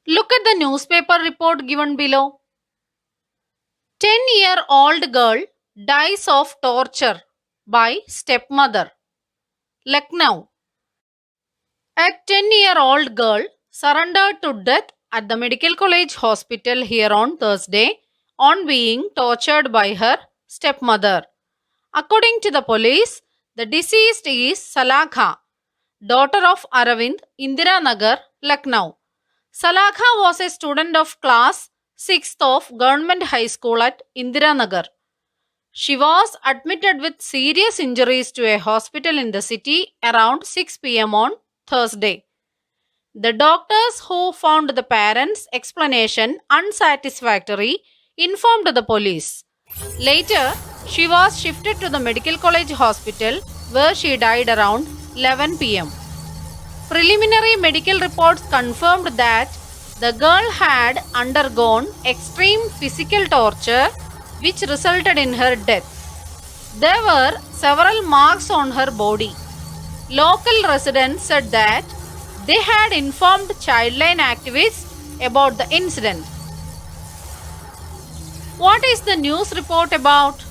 Look at the newspaper report given below. 10-year-old girl dies of torture by stepmother. Lucknow. A 10-year-old girl surrendered to death at the Medical College Hospital here on Thursday on being tortured by her stepmother. According to the police, the deceased is Salakha, daughter of Aravind, Indira Nagar, Lucknow. Salakha was a student of class 6th of Government High School at Indira Nagar. She was admitted with serious injuries to a hospital in the city around 6 p.m. on Thursday. The doctors who found the parents' explanation unsatisfactory informed the police. Later, she was shifted to the Medical College Hospital where she died around 11 p.m. Preliminary medical reports confirmed that the girl had undergone extreme physical torture which resulted in her death. There were several marks on her body. Local residents said that they had informed childline activists about the incident. What is the news report about?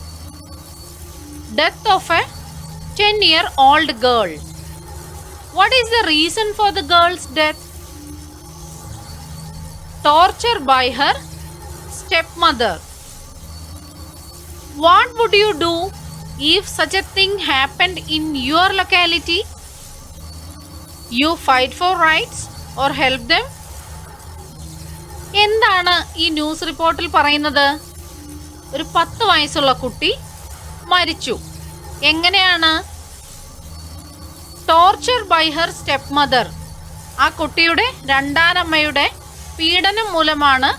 Death of a 10-year-old girl. What is the reason for the girl's death? Torture by her stepmother. What would you do if such a thing happened in your locality? You fight for rights or help them? എന്താണ് ഈ news റിപ്പോർട്ടിൽ പറയുന്നത്? ഒരു 10 വയസ്സുള്ള കുട്ടി മരിച്ചു. എങ്ങനെയാണ്? Torture by her stepmother. ആ കുട്ടിയുടെ രണ്ടാനമ്മയുടെ പീഡനം മൂലമാണ്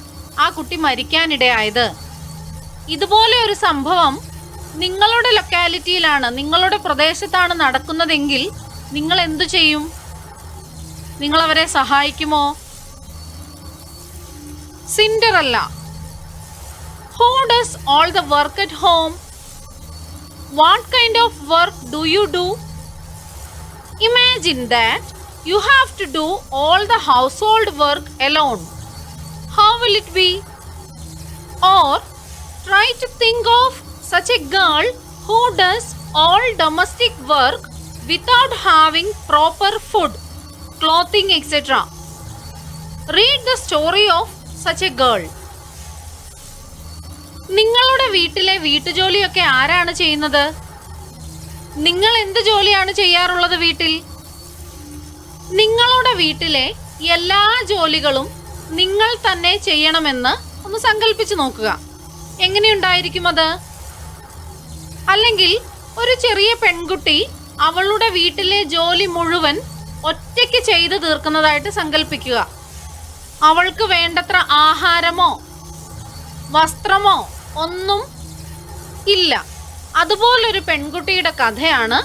ആ കുട്ടി മരിക്കാനിടയായത്. ഇതുപോലെ ഒരു സംഭവം നിങ്ങളുടെ ലൊക്കാലിറ്റിയിലാണ്, നിങ്ങളുടെ പ്രദേശത്താണ് നടക്കുന്നതെങ്കിൽ നിങ്ങൾ എന്തു ചെയ്യും? നിങ്ങൾ അവരെ സഹായിക്കുമോ? Cinderella. Who does all the work at home? What kind of work do you do? Imagine that you have to do all the household work alone. How will it be? Or try to think of such a girl who does all domestic work without having proper food, clothing, etc. Read the story of such a girl. നിങ്ങളുടെ വീട്ടിലെ വീട്ടുജോലിയൊക്കെ ആരാണ് ചെയ്യുന്നത്? നിങ്ങൾ എന്ത് ജോലിയാണ് ചെയ്യാറുള്ളത് വീട്ടിൽ? നിങ്ങളുടെ വീട്ടിലെ എല്ലാ ജോലികളും നിങ്ങൾ തന്നെ ചെയ്യണമെന്ന് ഒന്ന് സങ്കല്പിച്ചു നോക്കുക. എങ്ങനെയുണ്ടായിരിക്കും അത്? അല്ലെങ്കിൽ ഒരു ചെറിയ പെൺകുട്ടി അവളുടെ വീട്ടിലെ ജോലി മുഴുവൻ ഒറ്റയ്ക്ക് ചെയ്തു തീർക്കുന്നതായിട്ട് സങ്കല്പിക്കുക. അവൾക്ക് വേണ്ടത്ര ആഹാരമോ വസ്ത്രമോ ഒന്നും ഇല്ല. അതുപോലൊരു പെൺകുട്ടിയുടെ കഥയാണ്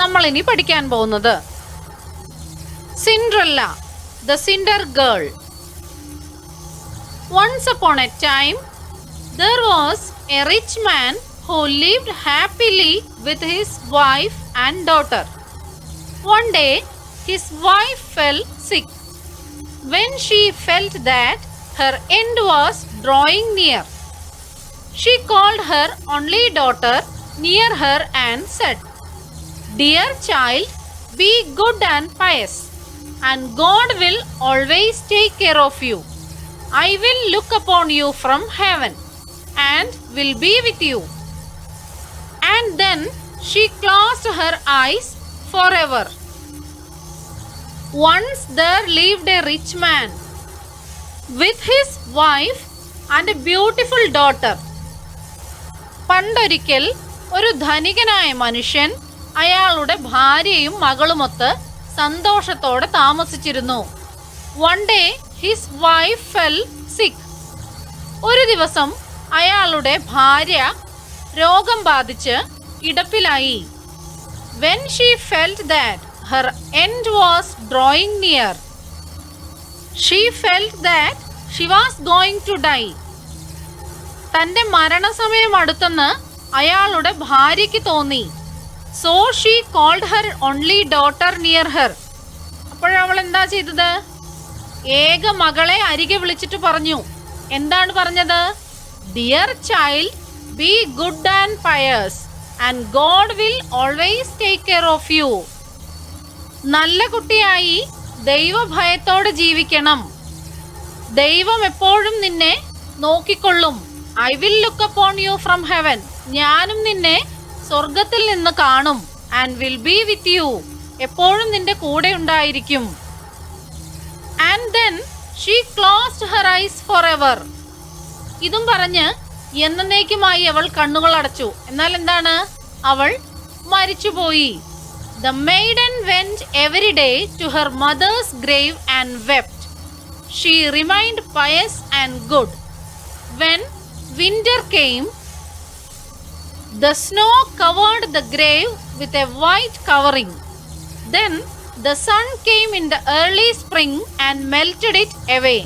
നമ്മൾ ഇനി പഠിക്കാൻ പോകുന്നത്. Cinderella, the Cinder Girl. Once upon a time, there was a rich man who lived happily with his wife and daughter. One day, his wife fell sick. When she felt that her end was drawing near, she called her only daughter near her and said, "Dear child, be good and pious, and God will always take care of you. I will look upon you from heaven and will be with you." And then she closed her eyes forever. Once there lived a rich man with his wife and a beautiful daughter. പണ്ടൊരിക്കൽ ഒരു ധനികനായ മനുഷ്യൻ അയാളുടെ ഭാര്യയും മകളുമൊത്ത് സന്തോഷത്തോടെ താമസിച്ചിരുന്നു. One day his wife fell sick. ഒരു ദിവസം അയാളുടെ ഭാര്യ രോഗം ബാധിച്ച് കിടപ്പിലായി. When she felt that her end was drawing near, she felt that she was going to die. തന്റെ മരണസമയം അടുത്തെന്ന് അയാളുടെ ഭാര്യയ്ക്ക് തോന്നി. So she called her only daughter near her. അപ്പോഴവൾ എന്താ ചെയ്തത്? ഏക മകളെ അരികെ വിളിച്ചിട്ട് പറഞ്ഞു. എന്താണ് പറഞ്ഞത്? Dear child, be good and pious, and God will always take care of you. നല്ല കുട്ടിയായി ദൈവഭയത്തോടെ ജീവിക്കണം. ദൈവം എപ്പോഴും നിന്നെ നോക്കിക്കൊള്ളും. I will look upon you from heaven. ഞാനും നിന്നെ സ്വർഗത്തിൽ നിന്ന് കാണും. And will be with you. എപ്പോഴും നിന്റെ കൂടെ ഉണ്ടായിരിക്കും. And then she closed her eyes forever. ഇതും പറഞ്ഞ് എന്നേക്കുമായി അവൾ കണ്ണുകൾ അടച്ചു. എന്നാൽ എന്താണ്? അവൾ മരിച്ചുപോയി. The maiden went every day to her mother's grave and wept. She remained pious and good. When winter came, the snow covered the grave with a white covering. Then the sun came in the early spring and melted it away.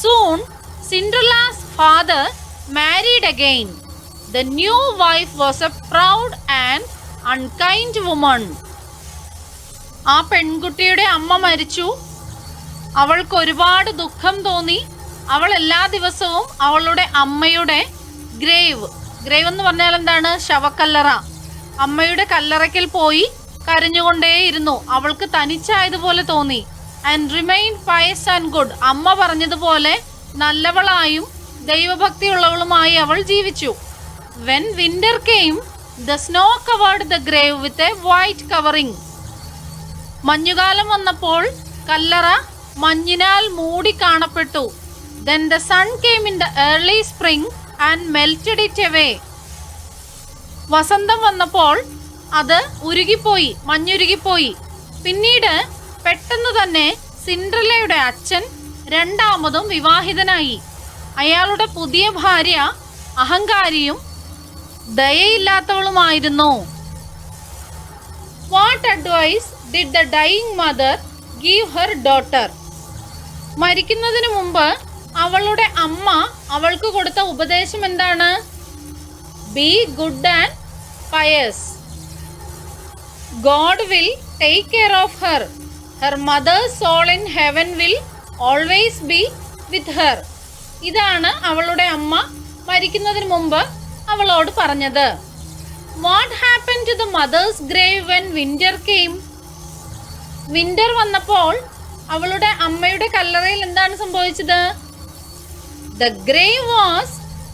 Soon Cinderella's father married again. The new wife was a proud and unkind woman. ആ പെൺകുട്ടിയുടെ അമ്മ മരിച്ചു. അവൾക്ക് ഒരുപാട് ദുഃഖം തോന്നി. അവൾ എല്ലാ ദിവസവും അവളുടെ അമ്മയുടെ ഗ്രേവ് എന്ന് പറഞ്ഞാൽ എന്താണ്? ശവക്കല്ലറ. അമ്മയുടെ കല്ലറയ്ക്കൽ പോയി കരഞ്ഞുകൊണ്ടേയിരുന്നു. അവൾക്ക് തനിച്ചായതുപോലെ തോന്നി. And remind Pius and good. അമ്മ പറഞ്ഞതുപോലെ നല്ലവളായും ദൈവഭക്തിയുള്ളവളുമായി അവൾ ജീവിച്ചു. When winter came, the snow covered the grave with a white covering. മഞ്ഞുകാലം വന്നപ്പോൾ കല്ലറ മഞ്ഞിനാൽ മൂടി കാണപ്പെട്ടു. Then the sun came in the early spring and melted it away. വസന്തം വന്നപ്പോൾ അത് ഉരുകിപ്പോയി, മഞ്ഞുരുകിപ്പോയി. പിന്നീട് പെട്ടെന്ന് തന്നെ സിൻഡ്രല്ലയുടെ അച്ഛൻ രണ്ടാമതും വിവാഹിതനായി. അയാളുടെ പുതിയ ഭാര്യ അഹങ്കാരിയും ദയയില്ലാത്തവളുമായിരുന്നു. What advice did the dying mother give her daughter? മരിക്കുന്നതിന് മുമ്പ് അവളുടെ അമ്മ അവൾക്ക് കൊടുത്ത ഉപദേശം എന്താണ്? Be good and pious. God will take care of her. Her mother's soul in heaven will always be with her. ഇതാണ് അവളുടെ അമ്മ മരിക്കുന്നതിന് മുമ്പ് അവളോട് പറഞ്ഞത്. What happened to the mother's grave when winter came? Winter വന്നപ്പോൾ അവളുടെ അമ്മയുടെ കല്ലറയിൽ എന്താണ് സംഭവിച്ചത്? The grave was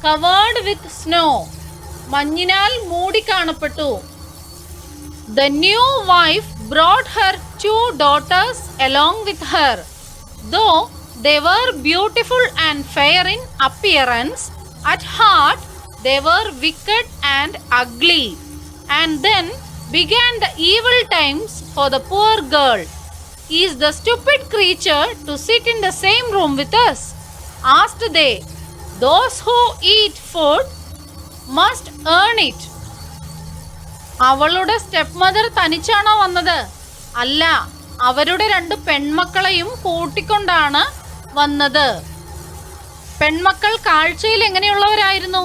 covered with snow. മഞ്ഞിനാൽ മൂടി കാണപ്പെട്ടു. The new wife brought her 2 daughters along with her. Though they were beautiful and fair in appearance, at heart they were wicked and ugly. And then began the evil times for the poor girl. Is the stupid creature to sit in the same room with us? Asked they. Those who eat food must earn it. അവളുടെ step mother തനിച്ചാണോ വന്നത്? അല്ല, അവരുടെ 2 പെൺമക്കളെയും കൂട്ടിക്കൊണ്ടാണ് വന്നത്. പെൺമക്കൾ കാഴ്ചയിൽ എങ്ങനെയുള്ളവരായിരുന്നു?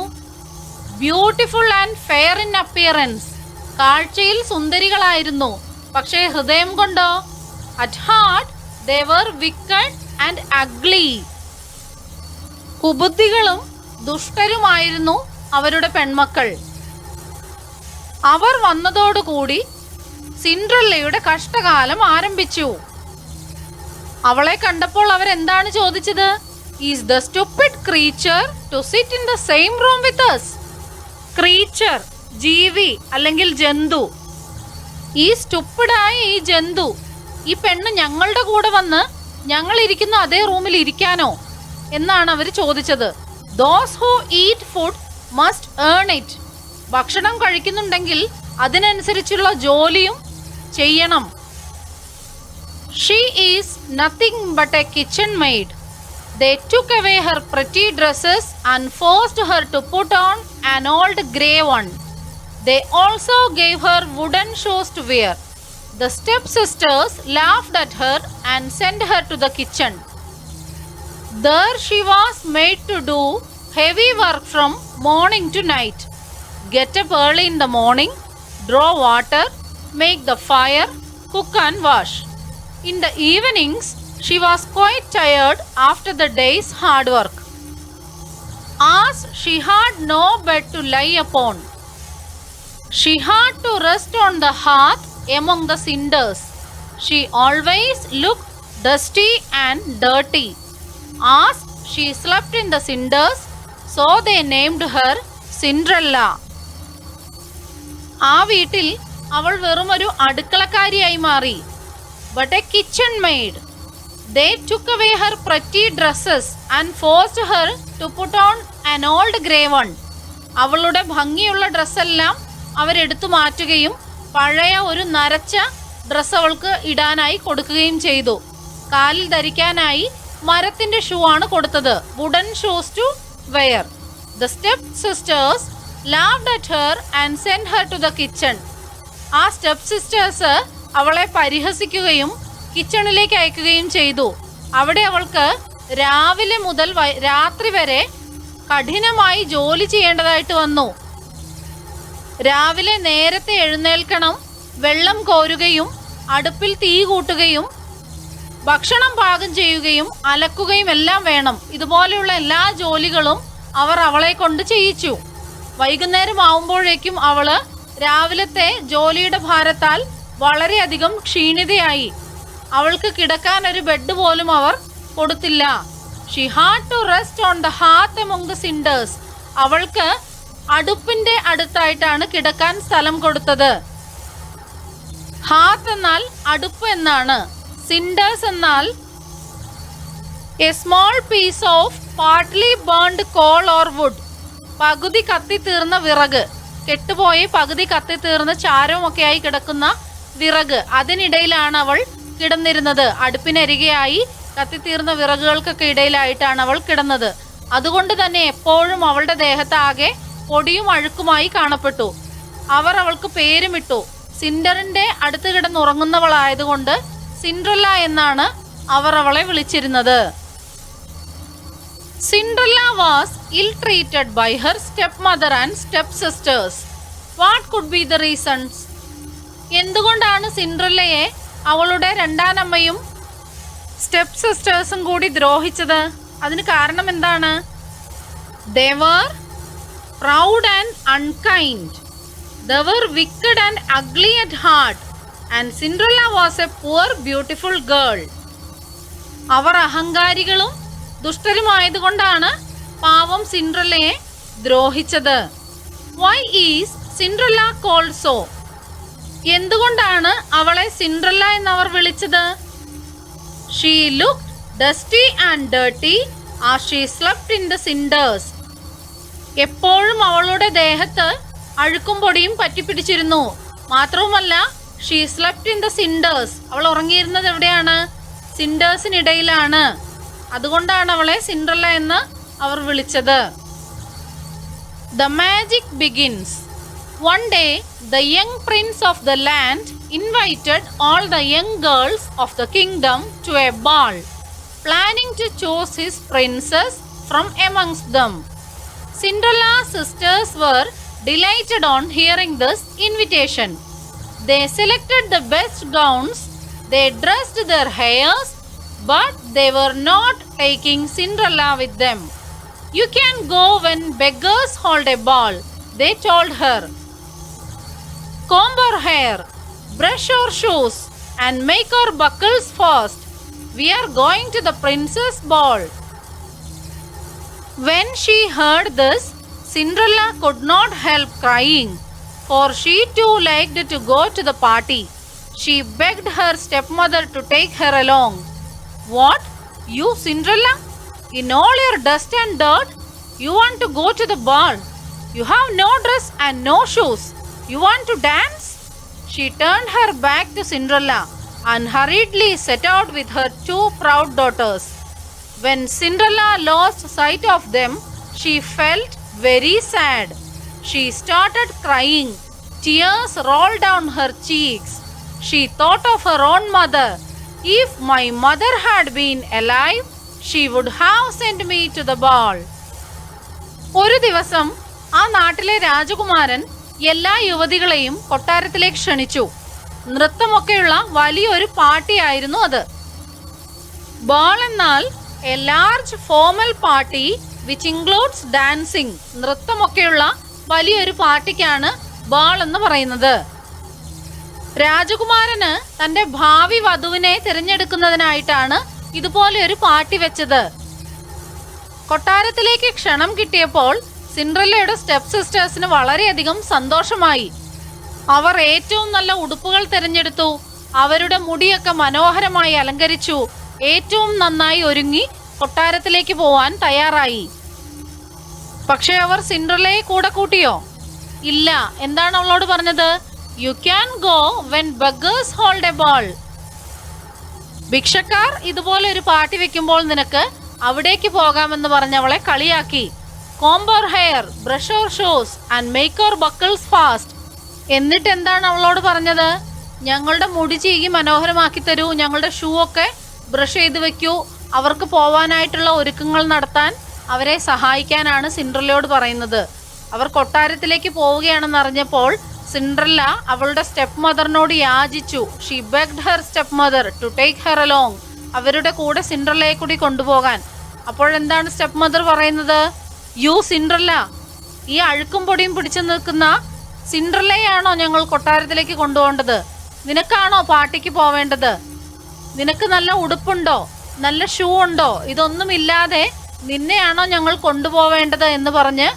Beautiful and fair in appearance. കാഴ്ചയിൽ സുന്ദരികളായിരുന്നു. പക്ഷേ ഹൃദയം കൊണ്ടോ? At heart they were wicked and ugly. കുബുദ്ധികളും ദുഷ്ടരുമായിരുന്നു അവരുടെ പെൺമക്കൾ. അവർ വന്നതോടുകൂടി സിൻഡ്രല്ലയുടെ കഷ്ടകാലം ആരംഭിച്ചു. അവളെ കണ്ടപ്പോൾ അവരെന്താണ് ചോദിച്ചത്? Is the stupid creature to sit in the same room with us? Creature, ജീവി അല്ലെങ്കിൽ ജന്തു. ഈ സ്റ്റുപ്പിഡായ ഈ ജന്തു, ഈ പെണ്ണ് ഞങ്ങളുടെ കൂടെ വന്ന് ഞങ്ങൾ ഇരിക്കുന്ന അതേ റൂമിൽ ഇരിക്കാനോ എന്നാണ് അവർ ചോദിച്ചത്. Those who eat food must earn it. ഭക്ഷണം കഴിക്കുന്നുണ്ടെങ്കിൽ അതിനനുസരിച്ചുള്ള ജോലിയും ചെയ്യണം. She is nothing but a kitchen maid. They took away her pretty dresses and forced her to put on an old grey one. They also gave her wooden shoes to wear. The stepsisters laughed at her and sent her to the kitchen. There she was made to do heavy work from morning to night. Get up early in the morning, draw water, make the fire, cook and wash. In the evenings, she was quite tired after the day's hard work. As she had no bed to lie upon, she had to rest on the hearth among the cinders. She always looked dusty and dirty. As she slept in the cinders, so they named her Cinderella. ആ വീട്ടിൽ അവൾ വെറും ഒരു അടുക്കളക്കാരിയായി മാറി. But a kitchen maid. They took away her pretty dresses and forced her to put on an old grey one. അവളുടെ ഭംഗിയുള്ള ഡ്രസ്സെല്ലാം അവരെടുത്തു മാറ്റുകയും പഴയ ഒരു നരച്ച ഡ്രസ്സ് അവൾക്ക് ഇടാനായി കൊടുക്കുകയും ചെയ്തു. കാലിൽ ധരിക്കാനായി മരത്തിന്റെ ഷൂ ആണ് കൊടുത്തത്. Wooden shoes to wear. The stepsisters laughed at her and sent her to the kitchen. ആ സ്റ്റെപ്പ് സിസ്റ്റേഴ്സ് അവളെ പരിഹസിക്കുകയും കിച്ചണിലേക്ക് അയക്കുകയും ചെയ്തു. അവിടെ അവൾക്ക് രാവിലെ മുതൽ രാത്രി വരെ കഠിനമായി ജോലി ചെയ്യേണ്ടതായിട്ട് വന്നു. രാവിലെ നേരത്തെ എഴുന്നേൽക്കണം, വെള്ളം കോരുകയും അടുപ്പിൽ തീ കൂട്ടുകയും ഭക്ഷണം പാകം ചെയ്യുകയും അലക്കുകയും എല്ലാം വേണം. ഇതുപോലെയുള്ള എല്ലാ ജോലികളും അവർ അവളെ കൊണ്ട് ചെയ്യിച്ചു. വൈകുന്നേരം ആവുമ്പോഴേക്കും അവള് രാവിലത്തെ ജോലിയുടെ ഭാരത്താൽ വളരെയധികം ക്ഷീണിതയായി. അവൾക്ക് കിടക്കാൻ ഒരു ബെഡ് പോലും അവർ കൊടുത്തില്ല. She had to rest on the hearth among the cinders. അവൾക്ക് അടുപ്പിന്റെ അടുത്തായിട്ടാണ് കിടക്കാൻ സ്ഥലം കൊടുത്തത്. ഹാത്ത് എന്നാൽ അടുപ്പ് എന്നാണ്. സിൻഡേഴ്സ് എന്നാൽ a small piece of partly burned coal or wood. പകുതി കത്തിത്തീർന്ന വിറക്, കെട്ടുപോയി പകുതി കത്തിത്തീർന്ന ചാരവുമൊക്കെയായി കിടക്കുന്ന വിറക്, അതിനിടയിലാണ് അവൾ കിടന്നിരുന്നത്. അടുപ്പിനരികെയായി കത്തിത്തീർന്ന വിറകുകൾക്കൊക്കെ ഇടയിലായിട്ടാണ് അവൾ കിടന്നത്. അതുകൊണ്ട് തന്നെ എപ്പോഴും അവളുടെ ദേഹത്താകെ പൊടിയും അഴുക്കുമായി കാണപ്പെട്ടു. അവർ അവൾക്ക് പേരുമിട്ടു. സിൻഡറിന്റെ അടുത്ത് കിടന്നുറങ്ങുന്നവളായതുകൊണ്ട് സിൻഡ്രല്ല എന്നാണ് അവർ അവളെ വിളിച്ചിരുന്നത്. Cinderella was ill-treated by her stepmother and stepsisters. What could be the reasons? എന്തുകൊണ്ടാണ് സിൻഡ്രല്ലയെ അവളുടെ രണ്ടാനമ്മയും സ്റ്റെപ്പ് സിസ്റ്റേഴ്സും കൂടി ദ്രോഹിച്ചത്? അതിന് കാരണം എന്താണ്? They were proud and unkind. They were wicked and ugly at heart. And Cinderella was a poor beautiful girl. അവർ അഹങ്കാരികളും ദുഷ്ടരുമായതുകൊണ്ടാണ് പാവം സിൻഡ്രല്ലയെ ദ്രോഹിച്ചത്. Why is Cinderella called so? എന്തുകൊണ്ടാണ് അവളെ Cinderella എന്നവർ വിളിച്ചത്? She looked dusty and dirty as she slept in the cinders. എപ്പോഴും അവളുടെ ദേഹത്ത് അഴുക്കും പൊടിയും പറ്റിപ്പിടിച്ചിരുന്നു. മാത്രവുമല്ല, she slept in the cinders. അവൾ ഉറങ്ങിയിരുന്നത് എവിടെയാണ്? സിൻഡേഴ്സിനിടയിലാണ്. അതുകൊണ്ടാണ് അവളെ സിൻഡ്രല്ല എന്ന് അവർ വിളിച്ചത്. The magic begins. One day, the young prince of the land invited all the young girls of the kingdom to a ball, planning to choose his princess from amongst them. Cinderella's sisters were delighted on hearing this invitation. They selected the best gowns, they dressed their hairs, but they were not taking Cinderella with them. You can go when beggars hold a ball, they told her. Comb her hair, brush her shoes, and make her buckles fast. We are going to the prince's ball. When she heard this, Cinderella could not help crying, for she too liked to go to the party. She begged her stepmother to take her along. What? You, Cinderella? In all your dust and dirt, you want to go to the ball? You have no dress and no shoes. You want to dance? She turned her back to Cinderella and hurriedly set out with her two proud daughters. When Cinderella lost sight of them, she felt very sad. She started crying. Tears rolled down her cheeks. She thought of her own mother. If my mother had been alive, she would have sent me to the ball. ഒരു ദിവസം ആ നാട്ടിലെ രാജകുമാരൻ എല്ലാ യുവതികളെയും കൊട്ടാരത്തിലേക്ക് ക്ഷണിച്ചു. നൃത്തമൊക്കെയുള്ള വലിയൊരു പാർട്ടിയായിരുന്നു അത്. ബാൾ എന്നാൽ a large formal party which includes dancing. നൃത്തമൊക്കെയുള്ള വലിയൊരു പാർട്ടിക്കാണ് ബാൾ എന്ന് പറയുന്നത്. രാജകുമാരന് തന്റെ ഭാവി വധുവിനെ തിരഞ്ഞെടുക്കുന്നതിനായിട്ടാണ് ഇതുപോലെ ഒരു പാർട്ടി വെച്ചത്. കൊട്ടാരത്തിലേക്ക് ക്ഷണം കിട്ടിയപ്പോൾ സിൻഡ്രല്ലയുടെ സ്റ്റെപ്പ് സിസ്റ്റേഴ്സിന് വളരെയധികം സന്തോഷമായി. അവർ ഏറ്റവും നല്ല ഉടുപ്പുകൾ തിരഞ്ഞെടുത്തു. അവരുടെ മുടിയൊക്കെ മനോഹരമായി അലങ്കരിച്ചു. ഏറ്റവും നന്നായി ഒരുങ്ങി കൊട്ടാരത്തിലേക്ക് പോവാൻ തയ്യാറായി. പക്ഷെ അവർ സിൻഡ്രല്ലയെ കൂടെ കൂട്ടിയോ? ഇല്ല. എന്താണ് അവളോട് പറഞ്ഞത്? You can go when beggars hold a ball. ഭിക്ഷക്കാർ ഇതുപോലെ ഒരു പാർട്ടി വെക്കുമ്പോൾ നിനക്ക് അവിടേക്ക് പോകാമെന്ന് പറഞ്ഞ് അവളെ കളിയാക്കി. Comb your hair, brush your shoes and make your buckles fast. എന്നിട്ട് എന്താണ് അവളോട് പറഞ്ഞത്? ഞങ്ങളുടെ മുടി ചീകി മനോഹരമാക്കി തരൂ, ഞങ്ങളുടെ ഷൂ ഒക്കെ ബ്രഷ് ചെയ്ത് വെക്കൂ. അവർക്ക് പോവാനായിട്ടുള്ള ഒരുക്കങ്ങൾ നടത്താൻ അവരെ സഹായിക്കാനാണ് സിൻഡ്രല്ലയോട് പറയുന്നത്. അവർ കൊട്ടാരത്തിലേക്ക് പോവുകയാണെന്ന് അറിഞ്ഞപ്പോൾ സിൻഡ്രല്ല അവളുടെ സ്റ്റെപ്പ് മദറിനോട് യാചിച്ചു. She begged her step mother to take her along. അവരുടെ കൂടെ സിൻഡ്രല്ലയെ കൂടി കൊണ്ടുപോകാൻ. അപ്പോഴെന്താണ് സ്റ്റെപ്പ് മദർ പറയുന്നത്? യു സിൻഡ്രല്ല, ഈ അഴുക്കും പൊടിയും പിടിച്ചു നിൽക്കുന്ന സിൻഡ്രല്ലയാണോ ഞങ്ങൾ കൊട്ടാരത്തിലേക്ക് കൊണ്ടുപോകേണ്ടത്? നിനക്കാണോ പാർട്ടിക്ക് പോവേണ്ടത്? നിനക്ക് നല്ല ഉടുപ്പുണ്ടോ, നല്ല ഷൂ ഉണ്ടോ? ഇതൊന്നുമില്ലാതെ നിന്നെയാണോ ഞങ്ങൾ കൊണ്ടുപോവേണ്ടത് എന്ന് പറഞ്ഞ്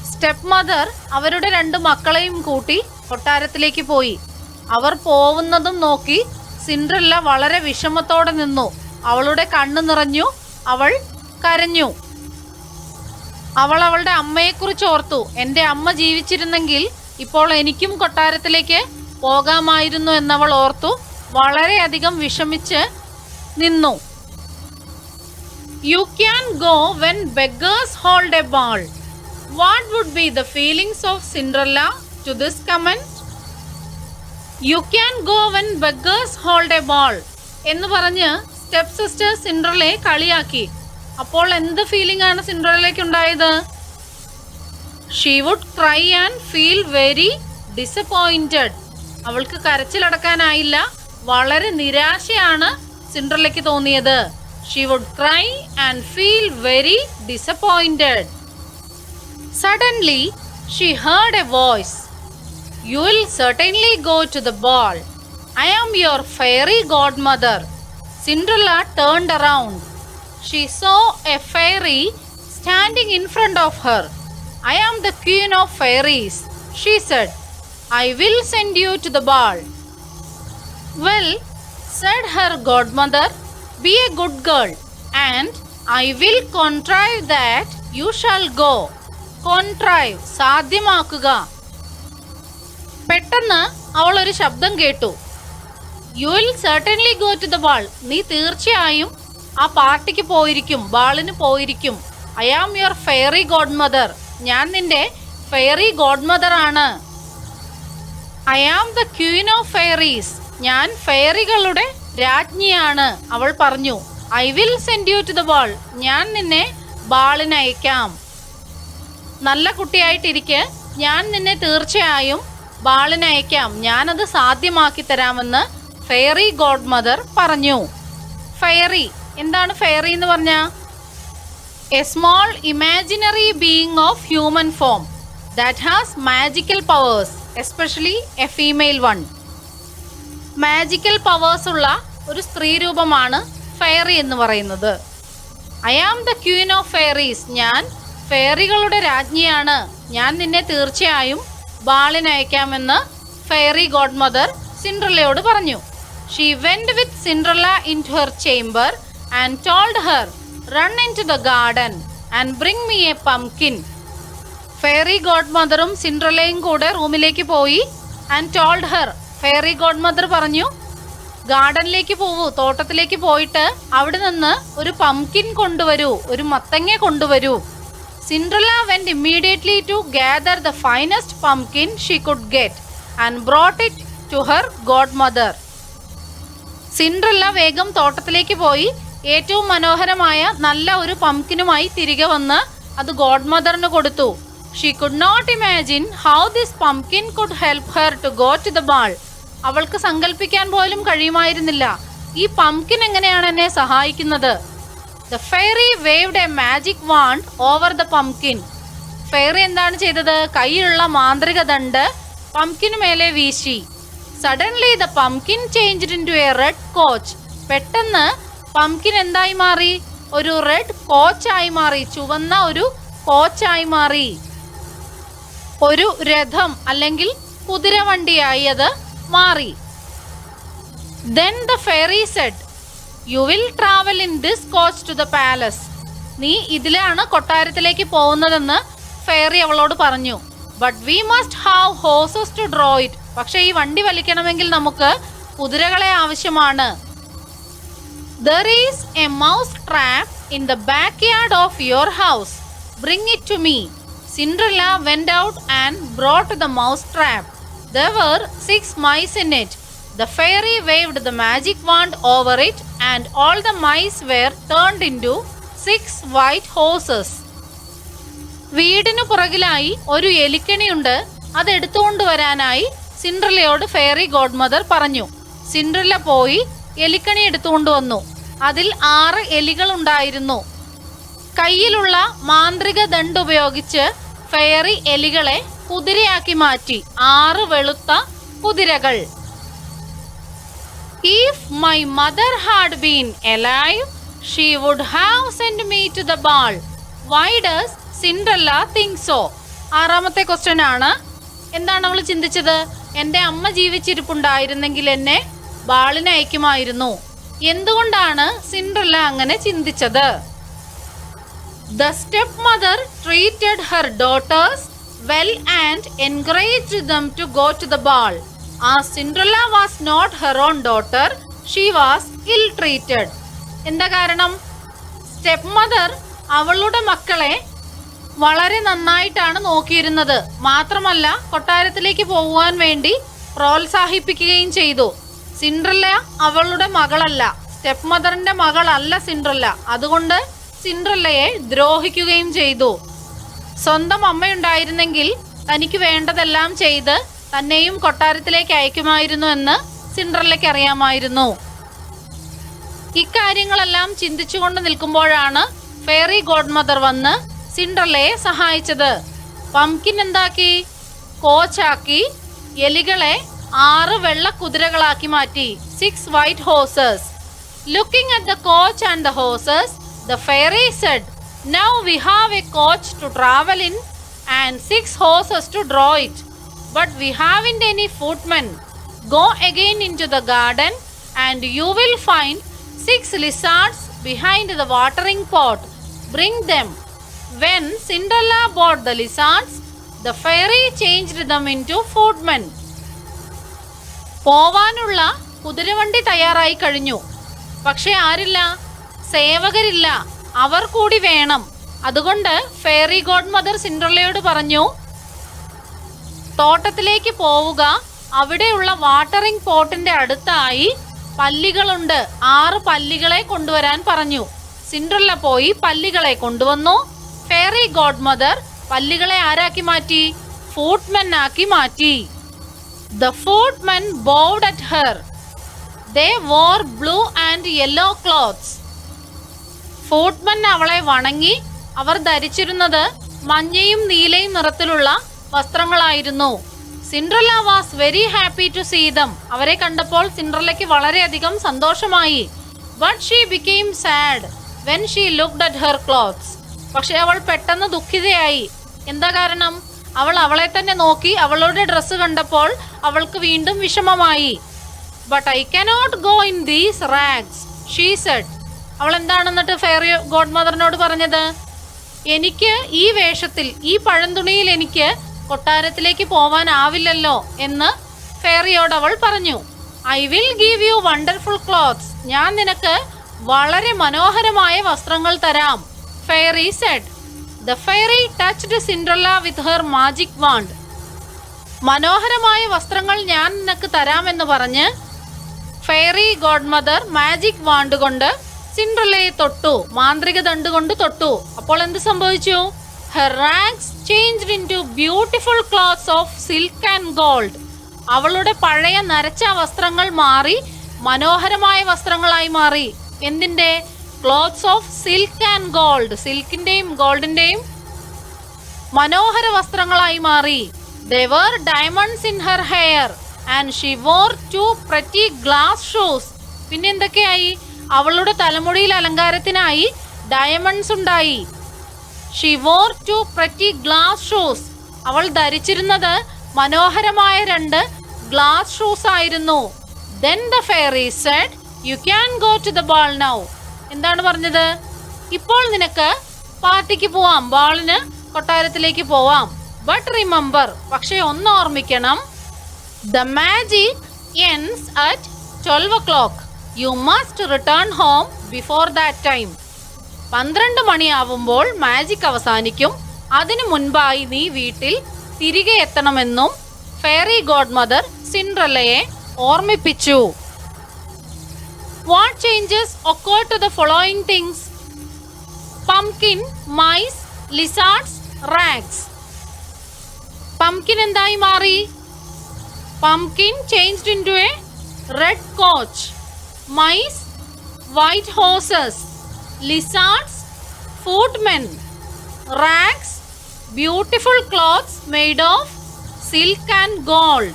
സ്റ്റെപ്പ് മദർ അവരുടെ 2 മക്കളെയും കൂട്ടി കൊട്ടാരത്തിലേക്ക് പോയി. അവർ പോകുന്നതും നോക്കി സിൻഡ്രല്ല വളരെ വിഷമത്തോടെ നിന്നു. അവളുടെ കണ്ണു നിറഞ്ഞു. അവൾ കരഞ്ഞു. അവൾ അവളുടെ അമ്മയെക്കുറിച്ച് ഓർത്തു. എൻ്റെ അമ്മ ജീവിച്ചിരുന്നെങ്കിൽ ഇപ്പോൾ എനിക്കും കൊട്ടാരത്തിലേക്ക് പോകാമായിരുന്നു എന്നവൾ ഓർത്തു. വളരെയധികം വിഷമിച്ച് നിന്നു. You can go when beggars hold a ball. What would be the feelings of Cinderella to this comment? You can go when beggars hold a ball എന്ന് പറഞ്ഞ് സ്റ്റെപ്പ് സിസ്റ്റർ സിൻഡ്രല്ലയെ കളിയാക്കി. അപ്പോൾ എന്ത് ഫീലിംഗ് ആണ് സിൻഡ്രല്ലയ്ക്ക് ഉണ്ടായത്? She would cry and feel very disappointed. അവൾക്ക് കരച്ചിലടക്കാനായില്ല. വളരെ നിരാശയാണ് സിൻഡ്രല്ലയ്ക്ക് തോന്നിയത്. She would cry and feel very disappointed. Suddenly she heard a voice. You will certainly go to the ball. I am your fairy godmother. Cinderella turned around. She saw a fairy standing in front of her. I am the queen of fairies, she said. I will send you to the ball. Well, said her godmother, be a good girl and I will contrive that you shall go. Contrive, സാധ്യമാക്കുക. പെട്ടെന്ന് അവൾ ഒരു ശബ്ദം കേട്ടു. You will certainly go to the ball. നീ തീർച്ചയായും ആ പാർട്ടിക്ക് പോയിരിക്കും, ബാളിന് പോയിരിക്കും. I am your fairy God mother. ഞാൻ നിന്റെ ഫെയറി ഗോഡ് മദർ ആണ്. I am the queen of fairies. ഞാൻ ഫെയറികളുടെ രാജ്ഞിയാണ്. അവൾ പറഞ്ഞു. I will send you to the ball. ഞാൻ നിന്നെ ബാളിന് അയക്കാം. നല്ല കുട്ടിയായിട്ടിരിക്കെ. ഞാൻ നിന്നെ തീർച്ചയായും ബാളിന് അയക്കാം. ഞാനത് സാധ്യമാക്കി തരാമെന്ന് ഫെയറി ഗോഡ് മദർ പറഞ്ഞു. ഫെയറി എന്താണ്? ഫെയറി എന്ന് പറഞ്ഞ a small imaginary being of human form that has magical powers, especially a female one. Magical powers ഉള്ള ഒരു സ്ത്രീ രൂപമാണ് ഫെയറി എന്ന് പറയുന്നത്. I am the queen of fairies. ഞാൻ ഫെയറികളുടെ രാജ്ഞിയാണ്. ഞാൻ നിന്നെ തീർച്ചയായും ബാളിന് അയക്കാമെന്ന് ഫെയറി ഗോഡ് മദർ സിൻഡ്രല്ലയോട് പറഞ്ഞു. She went with Cinderella into her chamber and told her, run in to the garden and bring me a pumpkin. Fairy god മദറും സിൻഡ്രല്ലയും കൂടെ റൂമിലേക്ക് പോയി. And told her, fairy God mother പറഞ്ഞു, ഗാർഡനിലേക്ക് പോവൂ, തോട്ടത്തിലേക്ക് പോയിട്ട് അവിടെ നിന്ന് ഒരു പംകിൻ കൊണ്ടുവരൂ, ഒരു മത്തങ്ങ കൊണ്ടുവരൂ. Cinderella went immediately to gather the finest pumpkin she could get and brought it to her godmother. Cinderella വേഗം തോട്ടത്തിലേക്ക് പോയി ഏറ്റവും മനോഹരമായ നല്ല ഒരു പംകിനുമായി തിരികെ വന്ന് അത് ഗോഡ് മദറിന് കൊടുത്തു. She could not imagine how this pumpkin could help her to go to the ball. അവൾക്ക് സങ്കല്പിക്കാൻ പോലും കഴിയുമായിരുന്നില്ല ഈ പംകിൻ എങ്ങനെയാണ് എന്നെ സഹായിക്കുന്നത്. The fairy waved a magic wand over the pumpkin. Fairy എന്താണ് ചെയ്തത്? കയ്യിലുള്ള മാന്ത്രിക ദണ്ഡ് പംകിനു മേലെ വീശി. Suddenly the pumpkin changed into a red coach. പെട്ടെന്ന് പംകിൻ എന്തായി മാറി? ഒരു റെഡ് കോച്ചായി മാറി. ചുവന്ന ഒരു കോച്ചായി മാറി. ഒരു രഥം അല്ലെങ്കിൽ കുതിരവണ്ടിയായി അത് മാറി. Then the fairy said, "You will travel in this coach to the palace." നീ ഇതിലാണ് കൊട്ടാരത്തിലേക്ക് പോകുന്നതെന്ന് ഫെയറി അവളോട് പറഞ്ഞു. But we must have horses to draw it. പക്ഷേ ഈ വണ്ടി വലിക്കണമെങ്കിൽ നമുക്ക് കുതിരകളെ ആവശ്യമാണ്. There is a mouse trap in the backyard of your house. Bring it to me. Cinderella went out and brought the mouse trap. There were 6 mice in it. The fairy waved the magic wand over it and all the mice were turned into 6 white horses. വീടിനു പുറകിലായി ഒരു എലിക്കണിയുണ്ട്. അത് എടുത്തുകൊണ്ടുവരാനായി സിൻഡ്രല്ലയോട് fairy God mother പറഞ്ഞു. Cinderella പോയി എലിക്കണി എടുത്തുകൊണ്ടുവന്നു. അതിൽ 6 എലികൾ ഉണ്ടായിരുന്നു. കയ്യിലുള്ള മാന്ത്രിക ദണ്ഡ് ഉപയോഗിച്ച് ഫെയറി എലികളെ കുതിരയാക്കി മാറ്റി. 6 വെളുത്ത കുതിരകൾ. If my mother had been alive, she would have sent me to the ball. Why does Cinderella think so? 6ാമത്തെ ക്വസ്റ്റ്യൻ ആണ്. എന്താണ് അവൾ ചിന്തിച്ചത്? എൻ്റെ അമ്മ ജീവിച്ചിരിപ്പുണ്ടായിരുന്നെങ്കിൽ എന്നെ ബാളിന് അയക്കുമായിരുന്നു. എന്തുകൊണ്ടാണ് സിൻഡ്രല്ല അങ്ങനെ ചിന്തിച്ചത്? The stepmother treated her daughters well and encouraged them to go to the ball. As Cinderella was not her own daughter, she was ill-treated. എന്താ കാരണം? സ്റ്റെപ്പ് മദർ അവളുടെ മക്കളെ വളരെ നന്നായിട്ടാണ് നോക്കിയിരുന്നത്. മാത്രമല്ല കൊട്ടാരത്തിലേക്ക് പോകുവാൻ വേണ്ടി പ്രോത്സാഹിപ്പിക്കുകയും ചെയ്തു. സിൻഡ്രല്ല അവളുടെ മകളല്ല, സ്റ്റെപ്പ് മദറിന്റെ മകളല്ല സിൻഡ്രല്ല. അതുകൊണ്ട് സിൻഡ്രല്ലയെ ദ്രോഹിക്കുകയും ചെയ്തു. സ്വന്തം അമ്മയുണ്ടായിരുന്നെങ്കിൽ തനിക്ക് വേണ്ടതെല്ലാം ചെയ്ത് തന്നെയും കൊട്ടാരത്തിലേക്ക് അയക്കുമായിരുന്നു എന്ന് സിൻഡ്രല്ലയ്ക്ക് അറിയാമായിരുന്നു. ഇക്കാര്യങ്ങളെല്ലാം ചിന്തിച്ചുകൊണ്ട് നിൽക്കുമ്പോഴാണ് ഫെയറി ഗോഡ് മദർ വന്ന് സിൻഡ്രല്ലയെ സഹായിച്ചത്. പംകിൻ എന്താക്കി? കോച്ചാക്കി. എലികളെ 6 വെള്ള കുതിരകളാക്കി മാറ്റി. 6 white horses. Looking at the coach and the horses, the fairy said, "Now we have a coach to travel in and 6 horses to draw it. But we haven't any footmen. Go again into the garden and you will find 6 lizards behind the watering pot. Bring them." When Cinderella bought the lizards, the fairy changed them into footmen. പോവാനുള്ള കുതിരവണ്ടി തയ്യാറായി കഴിഞ്ഞു. പക്ഷെ ആരില്ല? സേവകരില്ല. അവർ കൂടി വേണം. അതുകൊണ്ട് fairy God mother സിൻഡ്രല്ലയോട് പറഞ്ഞു, തോട്ടത്തിലേക്ക് പോവുക. അവിടെയുള്ള വാട്ടറിംഗ് പോട്ടിന്റെ അടുത്തായി പല്ലികളുണ്ട്. 6 പല്ലികളെ കൊണ്ടുവരാൻ പറഞ്ഞു. സിൻഡ്രല്ല പോയി പല്ലികളെ കൊണ്ടുവന്നു. ഫെയറി ഗോഡ് മദർ പല്ലികളെ ആരാക്കി മാറ്റി? ഫൂട്ട്മെൻ ആക്കി മാറ്റി. The footmen bowed at her. They wore blue and yellow clothes. ഫൂട്ട്മെൻ അവളെ വണങ്ങി. അവർ ധരിച്ചിരുന്നത് മഞ്ഞയും നീലയും നിറത്തിലുള്ള വസ്ത്രങ്ങളായിരുന്നു. Cinderella was very happy to see them. അവരെ കണ്ടപ്പോൾ സിൻഡ്രല്ലയ്ക്ക് വളരെയധികം സന്തോഷമായി. But she became sad when she looked at her clothes. പക്ഷെ അവൾ പെട്ടെന്ന് ദുഃഖിതയായി. എന്താ കാരണം? അവൾ അവളെ തന്നെ നോക്കി അവളുടെ ഡ്രസ്സ് കണ്ടപ്പോൾ അവൾക്ക് വീണ്ടും വിഷമമായി. But I cannot go in these rags, she said. അവൾ എന്താണെന്നിട്ട് ഫെയറി ഗോഡ് മദറിനോട് പറഞ്ഞത്? എനിക്ക് ഈ വേഷത്തിൽ, ഈ പഴന്തുണിയിൽ എനിക്ക് കൊട്ടാരത്തിലേക്ക് പോവാനാവില്ലല്ലോ എന്ന് ഫെയറിയോട് അവൾ പറഞ്ഞു. I will give you wonderful clothes. ഞാൻ നിനക്ക് വളരെ മനോഹരമായ വസ്ത്രങ്ങൾ തരാം, fairy said. The fairy touched Cinderella with her magic wand. മനോഹരമായ വസ്ത്രങ്ങൾ ഞാൻ നിനക്ക് തരാമെന്ന് പറഞ്ഞ് fairy God mother magic want കൊണ്ട് സിൻഡ്രല്ലയെ തൊട്ടു, മാന്ത്രിക ദണ്ട് കൊണ്ട് തൊട്ടു. അപ്പോൾ എന്ത് സംഭവിച്ചു? Her rags changed into beautiful cloths of silk and gold. അവളുടെ പഴയ നരച്ച വസ്ത്രങ്ങൾ മാറി മനോഹരമായ വസ്ത്രങ്ങളായി മാറി. എന്തിന്റെ? Clothes of silk and gold. സിൽക്കിന്റെയും ഗോൾഡിന്റെയും മനോഹര വസ്ത്രങ്ങളായി മാറി. There were diamonds in her hair and she wore 2 pretty glass shoes. പിന്നെ എന്തൊക്കെയായി? അവളുടെ തലമുടിയിൽ അലങ്കാരത്തിനായി ഡയമണ്ട്സ് ഉണ്ടായി. She wore 2 pretty glass shoes. അവൾ ധരിച്ചിരുന്നത് മനോഹരമായ 2 ഗ്ലാസ് ഷൂസ് ആയിരുന്നു. Then the fairy said, "You can go to the ball now." എന്താണ് പറഞ്ഞത്? ഇപ്പോൾ നിനക്ക് പാർട്ടിക്ക് പോവാം, ബാളിന് കൊട്ടാരത്തിലേക്ക് പോവാം. But remember, പക്ഷേ ഒന്ന് ഓർമ്മിക്കണം, the magic ends at 12 o'clock. You must return home before that time. 12 മണിയാവുമ്പോൾ മാജിക് അവസാനിക്കും. അതിനു മുൻപായി നീ വീട്ടിൽ തിരികെ എത്തണമെന്നും ഫെയറി ഗോഡ് മദർ സിൻഡ്രല്ലയെ ഓർമ്മിപ്പിച്ചു. What changes occur to the following things? Pumpkin, mice, lizards, rags. Pumpkin എന്തായി മാറി? Pumpkin changed into a red coach. Mice, white horses. Lizards, footmen. Rags, beautiful clothes made of silk and gold.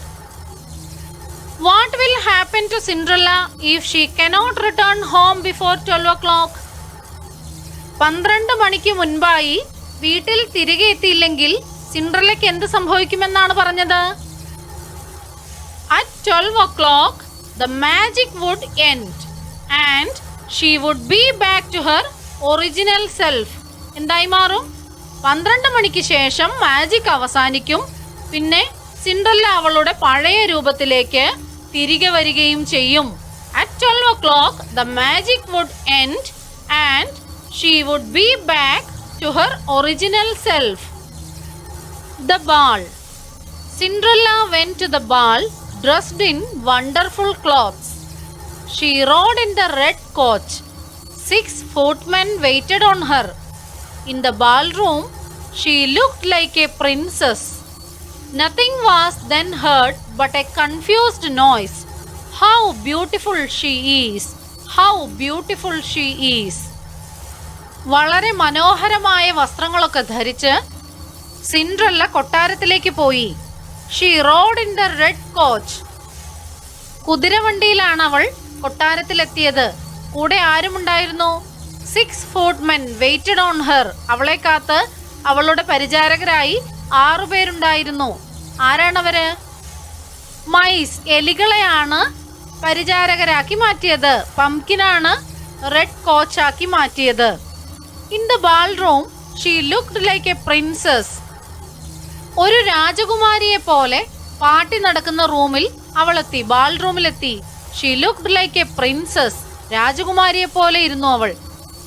What will happen to Cinderella if she cannot return home before 12 o'clock? 12 മണിക്ക് മുൻപായി വീട്ടിൽ തിരികെ എത്തിയില്ലെങ്കിൽ സിൻഡ്രല്ലയ്ക്ക് എന്ത് സംഭവിക്കുമെന്നാണ് പറഞ്ഞത്? At 12 o'clock, the magic would end and she would be back to her original self. എന്തായി മാറും? 12 മണിക്ക് ശേഷം മാജിക് അവസാനിക്കും. പിന്നെ സിൻഡ്രല്ല അവളുടെ പഴയ രൂപത്തിലേക്ക് തിരികെ വരികയും ചെയ്യും. At 12 o'clock, the magic would end and she would be back to her original self. The ball. Cinderella went to the ball dressed in wonderful clothes. She rode in the red coach. 6 footmen waited on her. In the ballroom, she looked like a princess. Nothing was then heard but a confused noise. How beautiful she is! How beautiful she is! വളരെ മനോഹരമായ വസ്ത്രങ്ങളൊക്കെ ധരിച്ച് Cinderella കൊട്ടാരത്തിലേക്ക് പോയി. She rode in the red coach. കുതിരവണ്ടിയിലാണ് അവൾ കൊട്ടാരത്തിലെത്തിയത്. കൂടെ ആരുമുണ്ടായിരുന്നു? 6 footmen waited on her. അവളെ കാത്ത് അവളുടെ പരിചാരകരായി 6 പേരുണ്ടായിരുന്നു. ആരാണവര്? മൈസ്, എലികളെയാണ് പരിചാരകരാക്കി മാറ്റിയത്. പംകിനാണ് റെഡ് കോച്ചാക്കി മാറ്റിയത്. In the ballroom she looked like a princess. ഒരു രാജകുമാരിയെ പോലെ പാർട്ടി നടക്കുന്ന റൂമിൽ അവളെത്തി, ബാൾ റൂമിലെത്തി. She looked like a princess. രാജകുമാരിയെ പോലെ ഇരുന്നു അവൾ.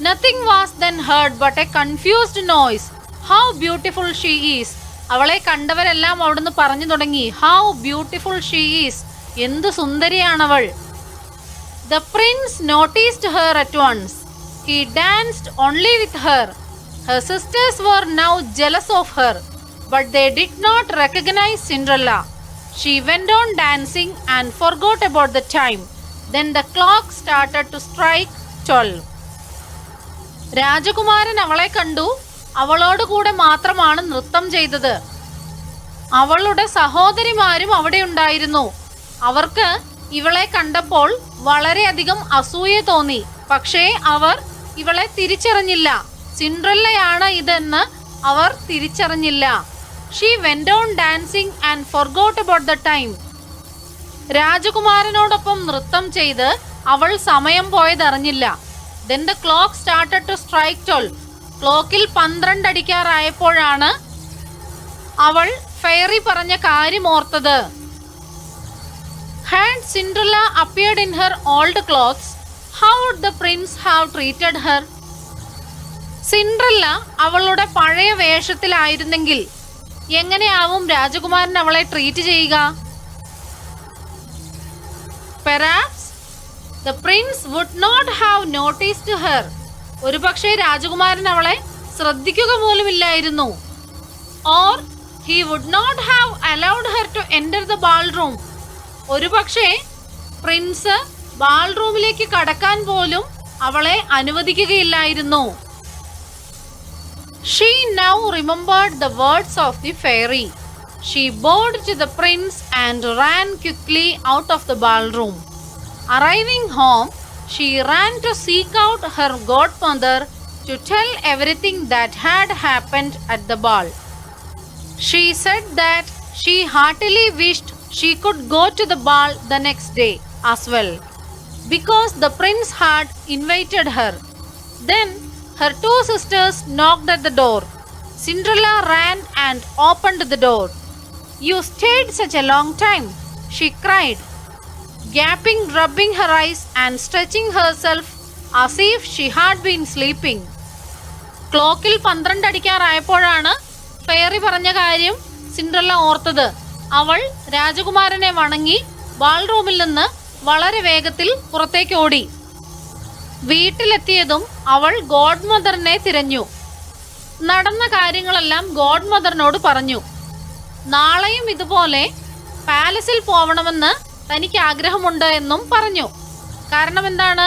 Nothing was then heard but a confused noise. How beautiful she is. അവളെ കണ്ടവരെല്ലാം അവിടുന്ന് പറഞ്ഞു തുടങ്ങി, ഹൗ ബ്യൂട്ടിഫുൾ ഷീ ഈസ്. എന്തു സുന്ദരിയാണവൾ. The prince noticed her at once. He danced only with her. Her sisters were now jealous of her, but they did not recognize Cinderella. She went on dancing and forgot about the time. Then the clock started to strike 12. രാജകുമാരൻ അവളെ കണ്ടു. അവളോട് കൂടെ മാത്രമാണ് നൃത്തം ചെയ്തത്. അവളുടെ സഹോദരിമാരും അവിടെ ഉണ്ടായിരുന്നു. അവർക്ക് ഇവളെ കണ്ടപ്പോൾ വളരെയധികം അസൂയ തോന്നി. പക്ഷേ അവർ ഇവളെ തിരിച്ചറിഞ്ഞില്ല. സിൻഡ്രല്ലയാണ് ഇതെന്ന് അവർ തിരിച്ചറിഞ്ഞില്ല. She went on dancing and forgot about the time. രാജകുമാരനോടൊപ്പം നൃത്തം ചെയ്ത് അവൾ സമയം പോയതറിഞ്ഞില്ല. Then the clock started to strike 12. ക്ലോക്കിൽ 12 അടിക്കാറായപ്പോഴാണ് അവൾ ഫെയറി പറഞ്ഞ കാര്യം ഓർത്തത്. Had Cinderella appeared in her old clothes, how would the prince have treated her? Cinderella അവളുടെ പഴയ വേഷത്തിലായിരുന്നെങ്കിൽ എങ്ങനെയാവും രാജകുമാരൻ അവളെ ട്രീറ്റ് ചെയ്യുക? Perhaps the prince would not have noticed her. ഒരുപക്ഷെ രാജകുമാരൻ അവളെ ശ്രദ്ധിക്കുക പോലുമില്ലായിരുന്നു. Or he would not have allowed her to enter the ballroom. ഒരുപക്ഷെ പ്രിൻസ് ബാൾറൂമിലേക്ക് കടക്കാൻ പോലും അവളെ അനുവദിക്കുകയില്ലായിരുന്നു. She now remembered the words of the fairy. She bowed to the prince and ran quickly out of the ballroom. Arriving home, she ran to seek out her godmother to tell everything that had happened at the ball. She said that she heartily wished she could go to the ball the next day as well, because the prince had invited her. Then her two sisters knocked at the door. Cinderella ran and opened the door. "You stayed such a long time," she cried, gaping, rubbing her eyes and stretching herself as if she had been sleeping. ക്ലോക്കിൽ 12 അടിക്കാറായപ്പോഴാണ് fairy പറഞ്ഞ കാര്യം Cinderella ഓർത്തത്. അവൾ രാജകുമാരനെ വണങ്ങി ബാൾറൂമിൽ നിന്ന് വളരെ വേഗത്തിൽ പുറത്തേക്ക് ഓടി. വീട്ടിലെത്തിയതും അവൾ ഗോഡ് മദറിനെ തിരഞ്ഞു. നടന്ന കാര്യങ്ങളെല്ലാം ഗോഡ് മദറിനോട് പറഞ്ഞു. നാളെയും ഇതുപോലെ പാലസിൽ പോവണമെന്ന് തനിക്ക് ആഗ്രഹമുണ്ട് എന്നും പറഞ്ഞു. കാരണം എന്താണ്?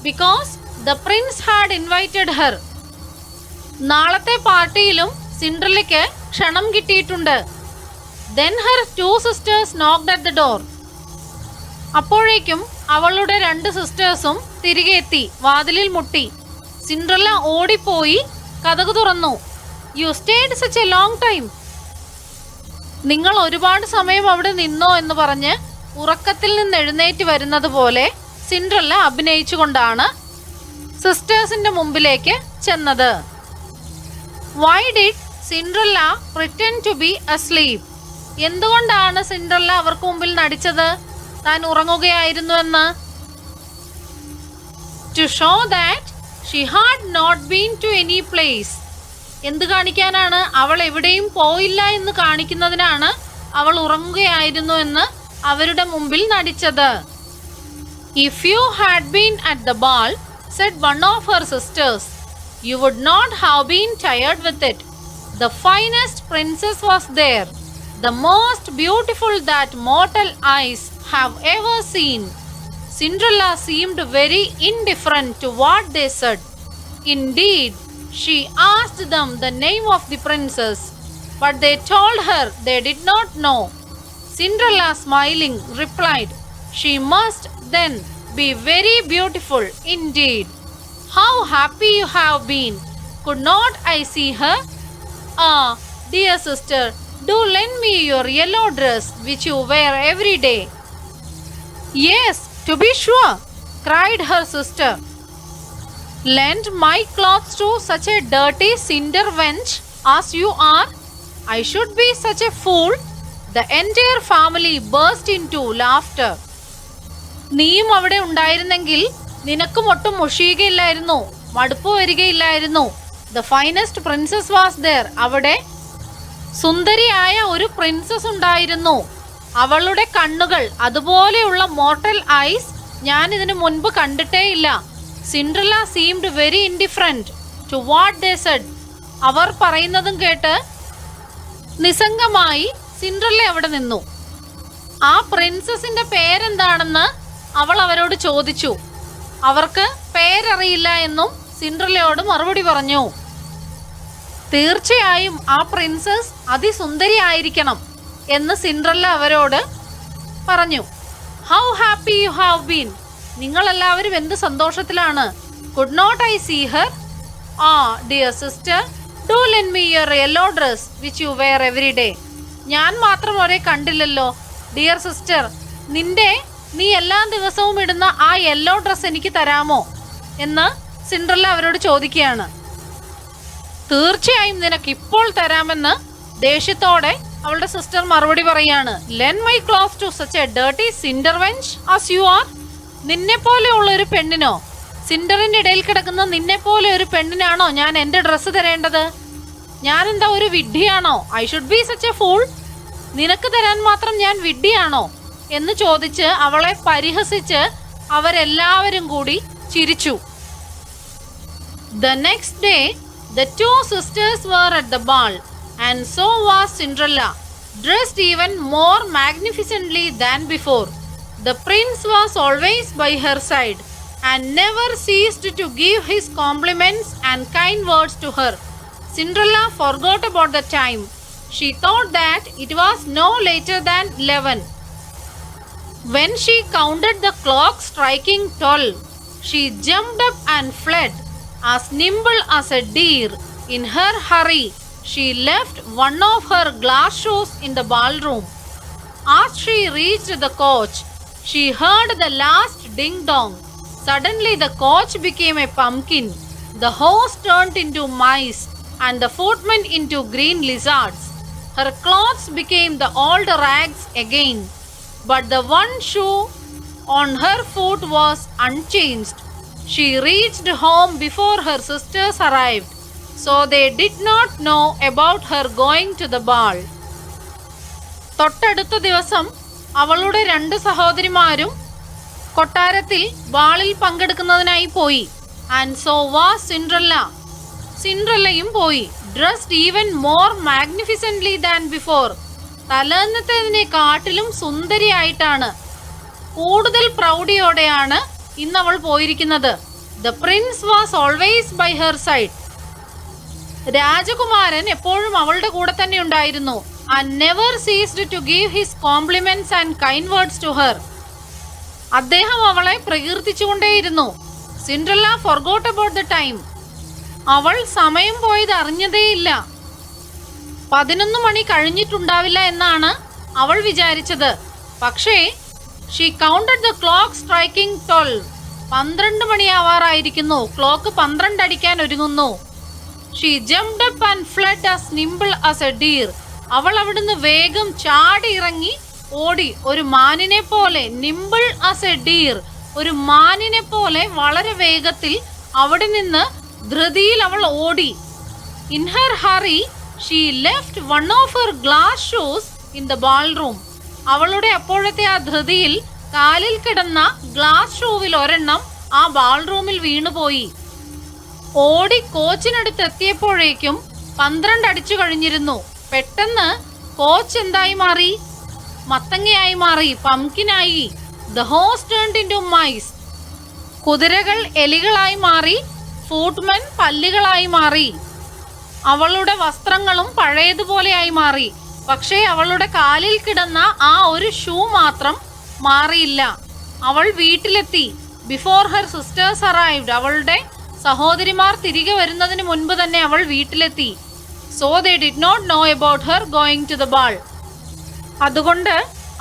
Because the Prince had invited her. നാളത്തെ പാർട്ടിയിലും സിൻഡ്രല്ലയ്ക്ക് ക്ഷണം കിട്ടിയിട്ടുണ്ട്. Then her two sisters knocked at the door. അപ്പോഴേക്കും അവളുടെ 2 സിസ്റ്റേഴ്സും തിരികെ എത്തി, വാതിലിൽ മുട്ടി. സിൻഡ്രല്ല ഓടിപ്പോയി കതക് തുറന്നു. "You stayed such a long time." നിങ്ങൾ ഒരുപാട് സമയം അവിടെ നിന്നോ എന്ന് പറഞ്ഞ് ഉറക്കത്തിൽ നിന്ന് എഴുന്നേറ്റ് വരുന്നത് പോലെ സിൻഡ്രല്ല അഭിനയിച്ചുകൊണ്ടാണ് സിസ്റ്റേഴ്സിന്റെ മുമ്പിലേക്ക് ചെന്നത്. Why did Cinderella pretend to be asleep? എന്തുകൊണ്ടാണ് സിൻഡ്രല്ല അവർക്ക് മുമ്പിൽ നടിച്ചത് താൻ ഉറങ്ങുകയായിരുന്നു എന്ന്? To show that she had not been to any place. എന്ത് കാണിക്കാനാണ്? അവൾ എവിടെയും പോയില്ല എന്ന് കാണിക്കുന്നതിനാണ് അവൾ ഉറങ്ങുകയായിരുന്നു എന്ന് അവരുടെ മുമ്പിൽ നടിച്ചത്. "If you had been at the ball," said one of her sisters, "you would not have been tired with it. The finest princess was there, the most beautiful that mortal eyes have ever seen." Cinderella seemed very indifferent to what they said. Indeed, she asked them the name of the princess, but they told her they did not know. Cinderella, smiling, replied, "She must then be very beautiful indeed. How happy you have been! Could not I see her? Ah, dear sister, do lend me your yellow dress which you wear every day." "Yes, to be sure," cried her sister. "Lend my clothes to such a dirty cinder wench as you are? I should be such a fool." The entire family burst into laughter. "നീയും അവിടെ ഉണ്ടായിരുന്നെങ്കിൽ നിനക്കും ഒട്ടും മുഷിയുകയില്ലായിരുന്നു, മടുപ്പ് വരികയില്ലായിരുന്നു. The finest princess was there. അവിടെ സുന്ദരിയായ ഒരു princess ഉണ്ടായിരുന്നു. അവളുടെ കണ്ണുകൾ, അതുപോലെയുള്ള മോർട്ടൽ ഐസ് ഞാൻ ഇതിനു മുൻപ് കണ്ടിട്ടേയില്ല." Cinderella seemed very indifferent to what they said. അവർ പറയുന്നതും കേട്ട് നിസ്സംഗമായി സിൻഡ്രല്ല അവിടെ നിന്നു. ആ പ്രിൻസസിന്റെ പേരെന്താണെന്ന് അവൾ അവരോട് ചോദിച്ചു. അവർക്ക് പേരറിയില്ല എന്നും സിൻഡ്രല്ലയോട് മറുപടി പറഞ്ഞു. തീർച്ചയായും ആ പ്രിൻസസ് അതിസുന്ദരി ആയിരിക്കണം എന്ന് സിൻഡ്രല്ല അവരോട് പറഞ്ഞു. "How happy you have been. നിങ്ങളെല്ലാവരും എന്ത് സന്തോഷത്തിലാണ്. Could not I see her? Ah, dear sister, do lend me your yellow dress which you wear every day." ഞാൻ മാത്രം ഒരേ കണ്ടില്ലല്ലോ. ഡിയർ സിസ്റ്റർ, നീ എല്ലാ ദിവസവും ഇടുന്ന ആ യെല്ലോ ഡ്രസ് എനിക്ക് തരാമോ എന്ന് സിൻഡ്രല്ല അവരോട് ചോദിക്കുകയാണ്. "തീർച്ചയായും നിനക്ക് ഇപ്പോൾ തരാമെന്ന് ദേഷ്യത്തോടെ അവളുടെ സിസ്റ്റർ മറുപടി പറയാണ്. "Lend my clothes to such a dirty cinder wench as you are." നിന്നെ പോലെയുള്ള ഒരു പെണ്ണിനോ സിൻഡറിന്റെ ഇടയിൽ കിടക്കുന്ന നിന്നെ പോലെ ഒരു പെണ്ണിനാണോ ഞാൻ എന്റെ ഡ്രസ്സ് തരേണ്ടത്? ഞാൻ എന്താ ഒരു വിഡ്ഢിയാണോ? I should be such a fool. നിനക്ക് തരാൻ മാത്രം ഞാൻ വിഡ്ഢിയാണോ എന്ന് ചോദിച്ച് അവളെ പരിഹസിച്ച് അവരെല്ലാവരും കൂടി ചിരിച്ചു. The next day, the two sisters were at the ball, and so was Cinderella, dressed even more magnificently than before. The prince was always by her side, and never ceased to give his compliments and kind words to her. Cinderella forgot about the time. She thought that it was no later than 11. When she counted the clock striking 12, she jumped up and fled. As nimble as a deer, in her hurry, she left one of her glass shoes in the ballroom. As she reached the coach, she heard the last ding-dong. Suddenly the coach became a pumpkin, the horse turned into mice, and the footmen into green lizards. Her clothes became the old rags again, but the one shoe on her foot was unchanged. She reached home before her sisters arrived, so they did not know about her going to the ball. തൊട്ടടുത്ത ദിവസം അവളുടെ രണ്ട് സഹോദരിമാരും കൊട്ടാരത്തിൽ ബാളിൽ പങ്കെടുക്കുന്നതിനായി പോയി. And so was Cinderella. സിൻഡ്രല്ലയും പോയി. Dressed even more magnificently than before. തലേന്നത്തേതിനെക്കാട്ടിലും സുന്ദരിയായിട്ടാണ്, കൂടുതൽ പ്രൗഢിയോടെയാണ് ഇന്ന് അവൾ പോയിരിക്കുന്നത്. The prince was always by her side. രാജകുമാരൻ എപ്പോഴും അവളുടെ കൂടെ തന്നെ ഉണ്ടായിരുന്നു. And never ceased to give his compliments and kind words to her. അദ്ദേഹം അവളെ പ്രകീർത്തിച്ചുകൊണ്ടേയിരുന്നു. Cinderella forgot about the time. അവൾ സമയം പോയത് അറിഞ്ഞതേയില്ല. 11 മണി കഴിഞ്ഞിട്ടുണ്ടാവില്ല എന്നാണ് അവൾ വിചാരിച്ചത്. പക്ഷേ she counted the clock striking 12. 12 മണിയാവാറായിരിക്കുന്നു. ക്ലോക്ക് 12 അടിക്കാൻ ഒരുങ്ങുന്നു. She jumped up and fled as nimble as a deer. അവൾ അവിടുന്ന് വേഗം ചാടി ഇറങ്ങി ഓടി, ഒരു മാനിനെ പോലെ. നിംബിൾ ആസ് എ ഡീർ, ഒരു മാനിനെ പോലെ വളരെ വേഗത്തിൽ അവിടെ നിന്ന് ധൃതിയിൽ അവൾ ഓടി. In her hurry she left one of her glass shoes in the ballroom. അവളുടെ അപ്പോഴത്തെ ആ ധൃതിയിൽ കാലിൽ കിടന്ന ഗ്ലാസ് ഷൂവിൽ ഒരെണ്ണം ആ ബാൾറൂമിൽ വീണുപോയി. ഓടി കോച്ചിനടുത്ത് എത്തിയപ്പോഴേക്കും 12 അടിച്ചു കഴിഞ്ഞിരുന്നു. പെട്ടെന്ന് കോച്ച് എന്തായി മാറി? മത്തങ്ങയായി മാറി, പംകിനായി. The horse turned into mice. കുതിരകൾ എലികളായി മാറി, ഫൂട്ട്മെൻ പല്ലികളായി മാറി. അവളുടെ വസ്ത്രങ്ങളും പഴയതുപോലെയായി മാറി. പക്ഷേ അവളുടെ കാലിൽ കിടന്ന ആ ഒരു ഷൂ മാത്രം മാറിയില്ല. അവൾ വീട്ടിലെത്തി. Before her sisters arrived. അവളുടെ സഹോദരിമാർ തിരികെ വരുന്നതിന് മുൻപ് തന്നെ അവൾ വീട്ടിലെത്തി. So they did not know about her going to the ball. അതുകൊണ്ട്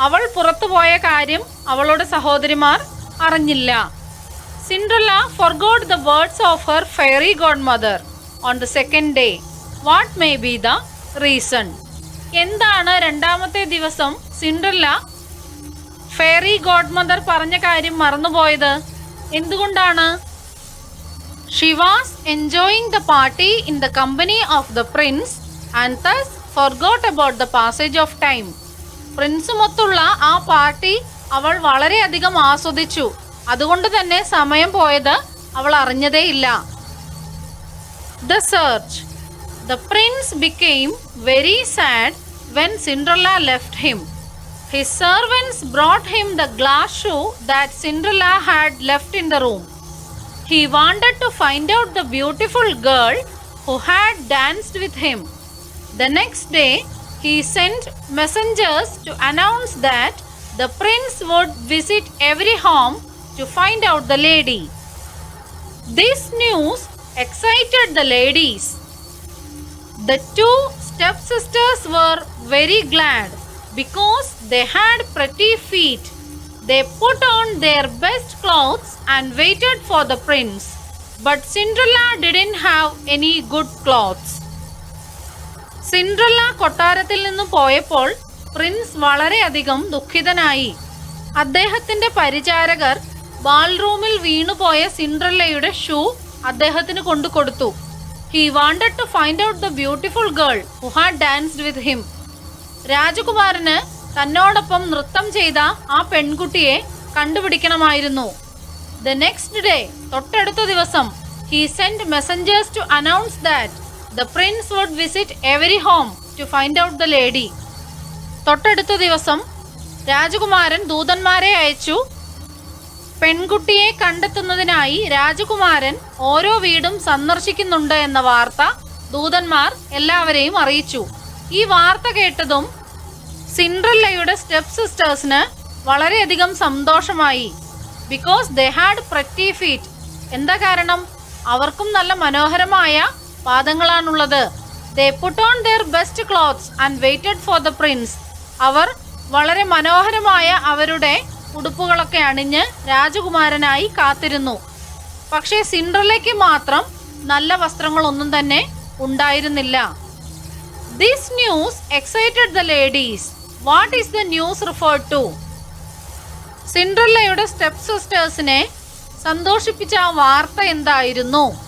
അവൾ പുറത്തു പോയ കാര്യം അവളുടെ സഹോദരിമാർ അറിഞ്ഞില്ല. Cinderella forgot the words of her fairy godmother on the second day. What may be the reason? എന്താണ് രണ്ടാമത്തെ ദിവസം സിൻഡ്രല്ല ഫെയറി ഗോഡ്മദർ പറഞ്ഞ കാര്യം മറന്നുപോയത്? എന്തുകൊണ്ടാണ്? She was enjoying the party in the company of the prince and thus forgot about the passage of time. പ്രിൻസുമൊത്തുള്ള ആ party അവൾ വളരെയധികം ആസ്വദിച്ചു. അതുകൊണ്ട് തന്നെ സമയം പോയത് അവൾ അറിഞ്ഞതേയില്ല. The search. The prince became very sad when Cinderella left him. His servants brought him the glass shoe that Cinderella had left in the room. He wanted to find out the beautiful girl who had danced with him. The next day, he sent messengers to announce that the prince would visit every home to find out the lady. This news excited the ladies. The two stepsisters were very glad because they had pretty feet. They put on their best clothes and waited for the prince. But Cinderella didn't have any good clothes. Cinderella കൊട്ടാരത്തിൽ നിന്ന് പോയപ്പോൾ Prince വളരെയധികം ദുഃഖിതനായി. അദ്ദേഹത്തിന്റെ പരിചാരകർ ബാൾറൂമിൽ വീണുപോയ സിൻഡ്രല്ലയുടെ shoe അദ്ദേഹത്തിന് കൊണ്ടു കൊടുത്തു. He wanted to find out the beautiful girl who had danced with him. രാജകുമാരന് തന്നോടൊപ്പം നൃത്തം ചെയ്ത ആ പെൺകുട്ടിയെ കണ്ടുപിടിക്കണമായിരുന്നു. The next day, തൊട്ടടുത്ത ദിവസം, he sent messengers to announce that the prince would visit every home to find out the lady. തൊട്ടടുത്ത ദിവസം രാജകുമാരൻ ദൂതന്മാരെ അയച്ചു. പെൺകുട്ടിയെ കണ്ടെത്തുന്നതിനായി രാജകുമാരൻ ഓരോ വീടും സന്ദർശിക്കുന്നുണ്ട് എന്ന വാർത്ത ദൂതന്മാർ എല്ലാവരെയും അറിയിച്ചു. ഈ വാർത്ത കേട്ടതും സിൻഡ്രല്ലയുടെ സ്റ്റെപ്പ് സിസ്റ്റേഴ്സിന് വളരെയധികം സന്തോഷമായി. Because they had pretty feet. എന്താ കാരണം? അവർക്കും നല്ല മനോഹരമായ പാദങ്ങളാണുള്ളത്. They put on their best clothes and waited for the prince. അവർ വളരെ മനോഹരമായ അവരുടെ ഉടുപ്പുകളൊക്കെ അണിഞ്ഞ് രാജകുമാരനായി കാത്തിരുന്നു. പക്ഷേ സിൻഡ്രല്ലയ്ക്ക് മാത്രം നല്ല വസ്ത്രങ്ങളൊന്നും തന്നെ ഉണ്ടായിരുന്നില്ല. This news excited the ladies. What is the news referred to? സിൻഡ്രല്ലയുടെ സ്റ്റെപ്പ് സിസ്റ്റേഴ്സിനെ സന്തോഷിപ്പിച്ച ആ വാർത്ത എന്തായിരുന്നു?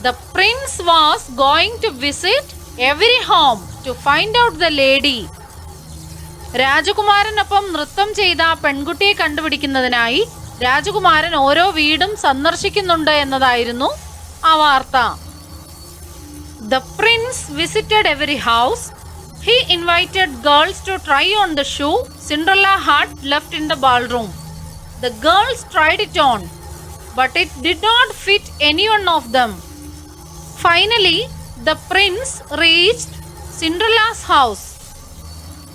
The prince was going to visit every home to find out the lady. രാജകുമാരനൊപ്പം നൃത്തം ചെയ്ത പെൺകുട്ടിയെ കണ്ടുപിടിക്കുന്നതിനായി രാജകുമാരൻ ഓരോ വീടും സന്ദർശിക്കുന്നുണ്ട് എന്നതായിരുന്നു ആ വാർത്ത. The prince visited every house. He invited girls to try on the shoe Cinderella had left in the ballroom. The girls tried it on, but it did not fit any one of them. Finally, the prince reached Cinderella's house.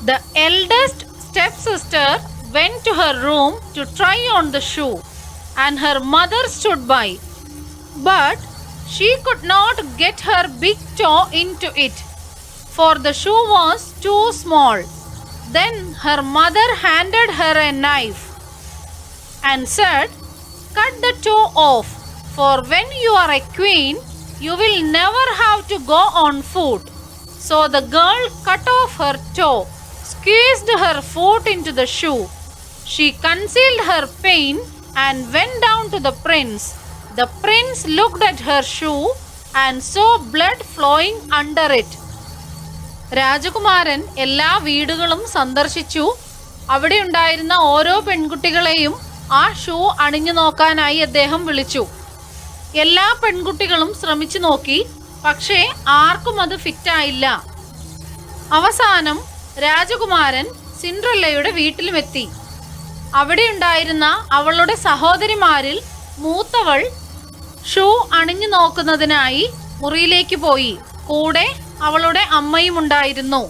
The eldest stepsister went to her room to try on the shoe, and her mother stood by. But she could not get her big toe into it, for the shoe was too small. Then her mother handed her a knife and said, "Cut the toe off, for when you are a queen, you will never have to go on foot." So the girl cut off her toe, squeezed her foot into the shoe. She concealed her pain and went down to the prince. The prince looked at her shoe and saw blood flowing under it. രാജകുമാരൻ എല്ലാ വീടുകളും സന്ദർശിച്ചു. അവിടെ ഉണ്ടായിരുന്ന ഓരോ പെൺകുട്ടികളെയും ആ shoe അണിഞ്ഞു നോക്കാനായി അദ്ദേഹം വിളിച്ചു. എല്ലാ പെൺകുട്ടികളും ശ്രമിച്ചു നോക്കി. പക്ഷേ ആർക്കും അത് ഫിറ്റായില്ല. അവസാനം രാജകുമാരൻ സിൻഡ്രല്ലയുടെ വീട്ടിലുമെത്തി. അവിടെ ഉണ്ടായിരുന്ന അവളുടെ സഹോദരിമാരിൽ മൂത്തവൾ ഷൂ അണിഞ്ഞു നോക്കുന്നതിനായി മുറിയിലേക്ക് പോയി. കൂടെ അവളുടെ അമ്മയും ഉണ്ടായിരുന്നു.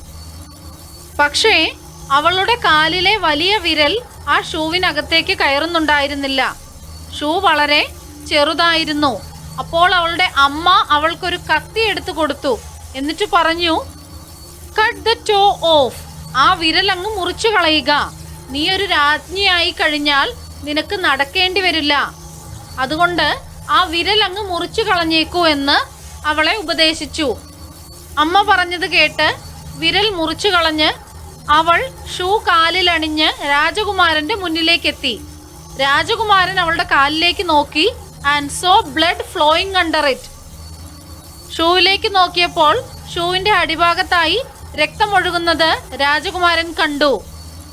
പക്ഷേ അവളുടെ കാലിലെ വലിയ വിരൽ ആ ഷൂവിനകത്തേക്ക് കയറുന്നുണ്ടായിരുന്നില്ല. ഷൂ വളരെ ചെറുതായിരുന്നു. അപ്പോൾ അവളുടെ അമ്മ അവൾക്കൊരു കത്തി എടുത്തു കൊടുത്തു. എന്നിട്ട് പറഞ്ഞു, "കട്ട് ദ ടോ ഓഫ്." ആ വിരൽ അങ്ങ് മുറിച്ചു കളയുക. നീ ഒരു രാജ്ഞിയായി കഴിഞ്ഞാൽ നിനക്ക് നടക്കേണ്ടി വരില്ല. അതുകൊണ്ട് ആ വിരൽ അങ്ങ് മുറിച്ചു കളഞ്ഞേക്കൂ എന്ന് അവളെ ഉപദേശിച്ചു. അമ്മ പറഞ്ഞത് കേട്ട് വിരൽ മുറിച്ചു കളഞ്ഞ് അവൾ ഷൂ കാലിലണിഞ്ഞ് രാജകുമാരന്റെ മുന്നിലേക്കെത്തി. രാജകുമാരൻ അവളുടെ കാലിലേക്ക് നോക്കി and saw blood flowing under it. ഷൂവിലേക്ക് നോക്കിയപ്പോൾ ഷൂവിന്റെ അടിഭാഗത്തായി രക്തമൊഴുകുന്നത് രാജകുമാരൻ കണ്ടു.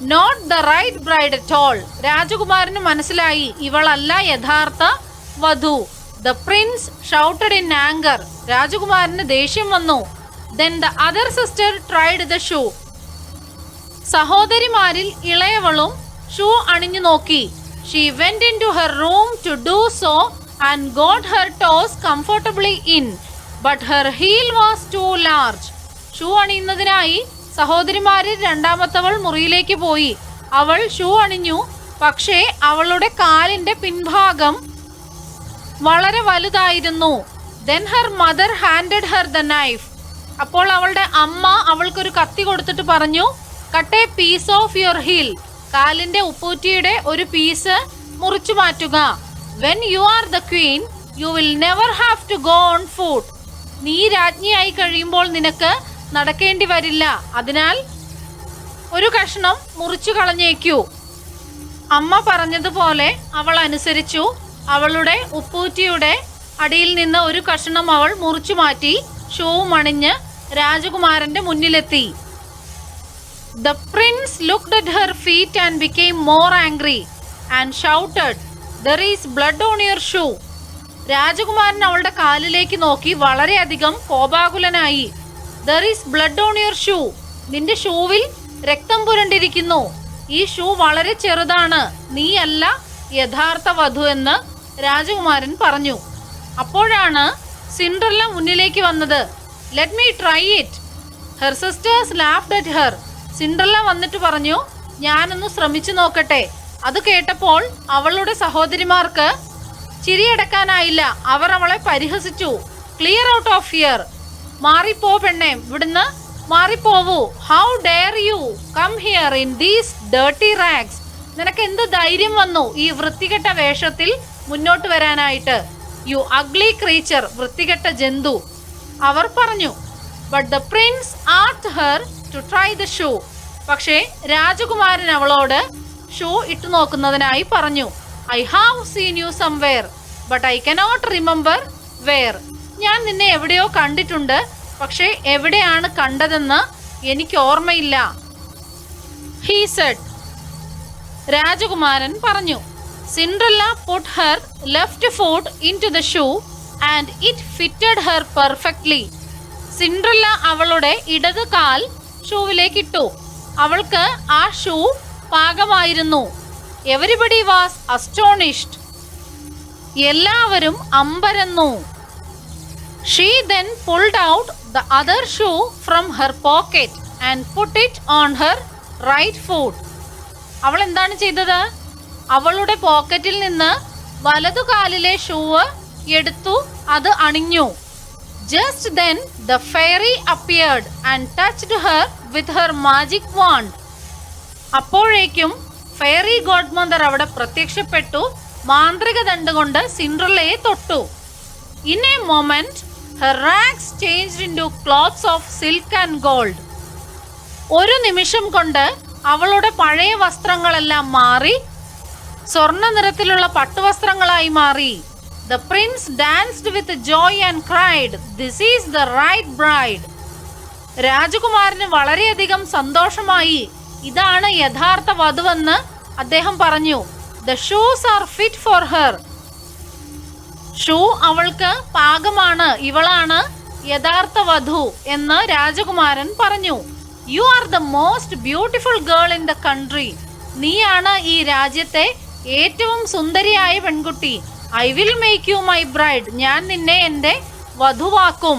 Not the right bride at all. രാജകുമാരന് മനസ്സിലായി ഇവളല്ല യഥാർത്ഥ വധു. The prince shouted in anger. രാജകുമാരന് ദേഷ്യം വന്നു. Then the other sister tried the shoe. സഹോദരിമാരിൽ ഇളയവളും ഷൂ അണിഞ്ഞു നോക്കി. She went into her room to do so and got her toes comfortably in, but her heel was too large. Shoe അണിയുന്നതിനായി സഹോദരിമാരിൽ രണ്ടാമത്തവൾ മുറിയിലേക്ക് പോയി. അവൾ ഷൂ അണിഞ്ഞു. പക്ഷേ അവളുടെ കാലിന്റെ പിൻഭാഗം വളരെ വലുതായിരുന്നു. Then her mother handed her the knife. അപ്പോൾ അവളുടെ അമ്മ അവൾക്കൊരു കത്തി കൊടുത്തിട്ട് പറഞ്ഞു, "cut a piece of your heel." കാലിന്റെ ഉപ്പൂറ്റിയുടെ ഒരു പീസ് മുറിച്ചു മാറ്റുക. When you are the queen, you will never have to go on foot. നീ രാജ്ഞിയായി കഴിയുമ്പോൾ നിനക്ക് നടക്കേണ്ടി വരില്ല. അതിനാൽ ഒരു കഷ്ണം മുറിച്ചു കളഞ്ഞേക്കൂ. അമ്മ പറഞ്ഞതുപോലെ അവൾ അനുസരിച്ചു. അവളുടെ ഉപ്പൂറ്റിയുടെ അടിയിൽ നിന്ന് ഒരു കഷണം അവൾ മുറിച്ചു മാറ്റി ഷൂവും അണിഞ്ഞ് രാജകുമാരന്റെ മുന്നിലെത്തി. The prince looked at her feet and became more angry and shouted, "There is blood on your shoe." രാജകുമാരൻ അവളുടെ കാലിലേക്ക് നോക്കി വളരെയധികം കോപാകുലനായി. "There is blood on your shoe." നിന്റെ ഷൂവിൽ രക്തം പുരണ്ടിരിക്കുന്നു. ഈ ഷൂ വളരെ ചെറുതാണ്. നീയല്ല യഥാർത്ഥ വധു എന്ന് രാജകുമാരൻ പറഞ്ഞു. അപ്പോഴാണ് സിൻഡ്രല്ല മുന്നിലേക്ക് വന്നത്. "Let me try it." Her sisters laughed at her. Cinderella വന്നിട്ട് പറഞ്ഞു, "ഞാനൊന്ന് ശ്രമിച്ചു നോക്കട്ടെ." അത് കേട്ടപ്പോൾ അവളുടെ സഹോദരിമാർക്ക് ചിരിയടക്കാനായില്ല. അവർ അവളെ പരിഹസിച്ചു. "Clear out of here." മാറിപ്പോ പെണ്ണെ, ഇവിടുന്ന് മാറിപ്പോവൂ. "How dare you come here in these dirty rags." നിനക്ക് എന്ത് ധൈര്യം വന്നു ഈ വൃത്തികെട്ട വേഷത്തിൽ മുന്നോട്ട് വരാനായിട്ട്? "You ugly creature." വൃത്തികെട്ട ജന്തു, അവർ പറഞ്ഞു. But the prince asked her to try the shoe. പക്ഷേ രാജകുമാരൻ അവളോട് ഷൂ ഇട്ടു നോക്കുന്നതിനായി പറഞ്ഞു. "I have seen you somewhere, but I cannot remember where." ഞാൻ നിന്നെ എവിടെയോ കണ്ടിട്ടുണ്ട്, പക്ഷേ എവിടെയാണ് കണ്ടതെന്ന് എനിക്ക് ഓർമ്മയില്ല. He said. രാജകുമാരൻ പറഞ്ഞു. Cinderella put her left foot into the shoe and it fitted her perfectly. Cinderella അവളുടെ ഇടത് കാൽ ഷൂവിലേക്ക് ഇട്ടു. അവൾക്ക് ആ ഷൂ പാകമായിരുന്നു. Everybody was astonished. എല്ലാവരും അമ്പരന്നു. She then pulled out the other shoe from her pocket and put it on her right foot. അവൾ എന്താണ് ചെയ്തത്? അവളുടെ പോക്കറ്റിൽ നിന്ന് വലതുകാലിലെ ഷൂവ് എടുത്തു അത് അണിഞ്ഞു. Just then the fairy appeared and touched her with her magic wand. അപ്പോഴേക്കും ഫെയറി ഗോഡ്മദർ അവിടെ പ്രത്യക്ഷപ്പെട്ടു. മാന്ത്രിക ദണ്ഡ് കൊണ്ട് സിൻഡ്രല്ലയെ തൊട്ടു. In a moment her rags changed into cloths of silk and gold. ഒരു നിമിഷം കൊണ്ട് അവളുടെ പഴയ വസ്ത്രങ്ങളെല്ലാം മാറി സ്വർണ്ണ നിറത്തിലുള്ള പട്ടുവസ്ത്രങ്ങളായി മാറി. The prince danced with joy and cried, "This is the right bride." രാജകുമാരന് വളരെയധികം സന്തോഷമായി. ഇതാണ് യഥാർത്ഥ വധുവെന്ന് അദ്ദേഹം പറഞ്ഞു. The shoes are fit for her. Shoe അവൾക്ക് പാകമാണ്, ഇവളാണ് യഥാർത്ഥ വധു എന്ന് രാജകുമാരൻ പറഞ്ഞു. "You are the most beautiful girl in the country." നീയാണ് ഈ രാജ്യത്തെ ഏറ്റവും സുന്ദരിയായ പെൺകുട്ടി. "I will make you my bride." ഞാൻ നിന്നെ എൻ്റെ വധുവാക്കും.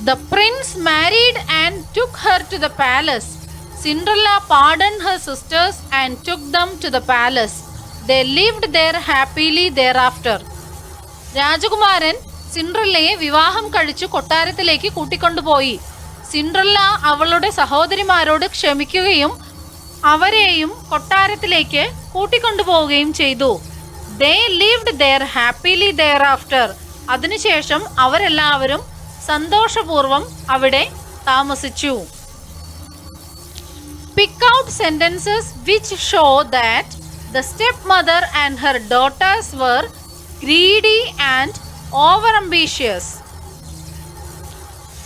The prince married and took her to the palace. Cinderella pardoned her sisters and took them to the palace. They lived there happily thereafter. രാജകുമാരൻ സിൻഡ്രല്ലയെ വിവാഹം കഴിച്ചു കൊട്ടാരത്തിലേക്ക് കൂട്ടിക്കൊണ്ടുപോയി. സിൻഡ്രല്ല അവളുടെ സഹോദരിമാരോട് ക്ഷമിക്കുകയും അവരെയും കൊട്ടാരത്തിലേക്ക് കൂട്ടിക്കൊണ്ടുപോവുകയും ചെയ്തു. They lived there happily thereafter. അതിനുശേഷം അവരെല്ലാവരും സന്തോഷപൂർവം അവിടെ താമസിച്ചു. Pick out sentences which show that the stepmother and her daughters were greedy and overambitious.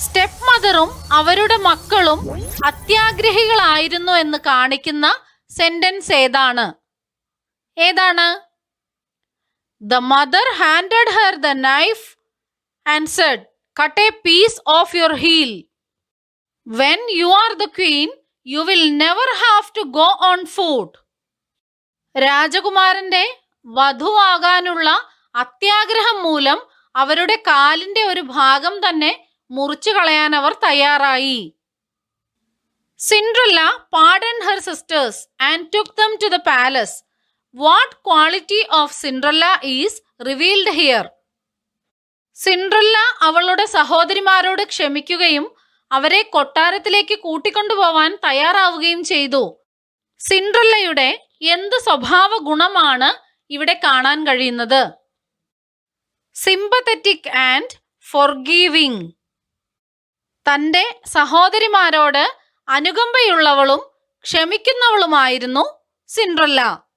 Step മദറും അവരുടെ മക്കളും അത്യാഗ്രഹികളായിരുന്നു എന്ന് കാണിക്കുന്ന സെന്റൻസ് ഏതാണ്? The mother handed her the knife and said, "Cut a piece off your heel. When you are the queen, you will never have to go on foot." രാജകുമാരന്റെ വധുവാകാനുള്ള അത്യാഗ്രഹം മൂലം അവരുടെ കാലിന്റെ ഒരു ഭാഗം തന്നെ മുറിച്ചു കളയാൻ അവർ തയ്യാറായി. Cinderella pardoned her sisters and took them to the palace. What quality of Cinderella is revealed here? Cinderella അവളുടെ സഹോദരിമാരോട് ക്ഷമിക്കുകയും അവരെ കൊട്ടാരത്തിലേക്ക് കൂട്ടിക്കൊണ്ടുപോവാൻ തയ്യാറാവുകയും ചെയ്തു. സിൻഡ്രല്ലയുടെ എന്ത് സ്വഭാവ ഗുണമാണ് ഇവിടെ കാണാൻ കഴിയുന്നത്? Sympathetic and forgiving. തൻ്റെ സഹോദരിമാരോട് അനുകമ്പയുള്ളവളും ക്ഷമിക്കുന്നവളുമായിരുന്നു Cinderella.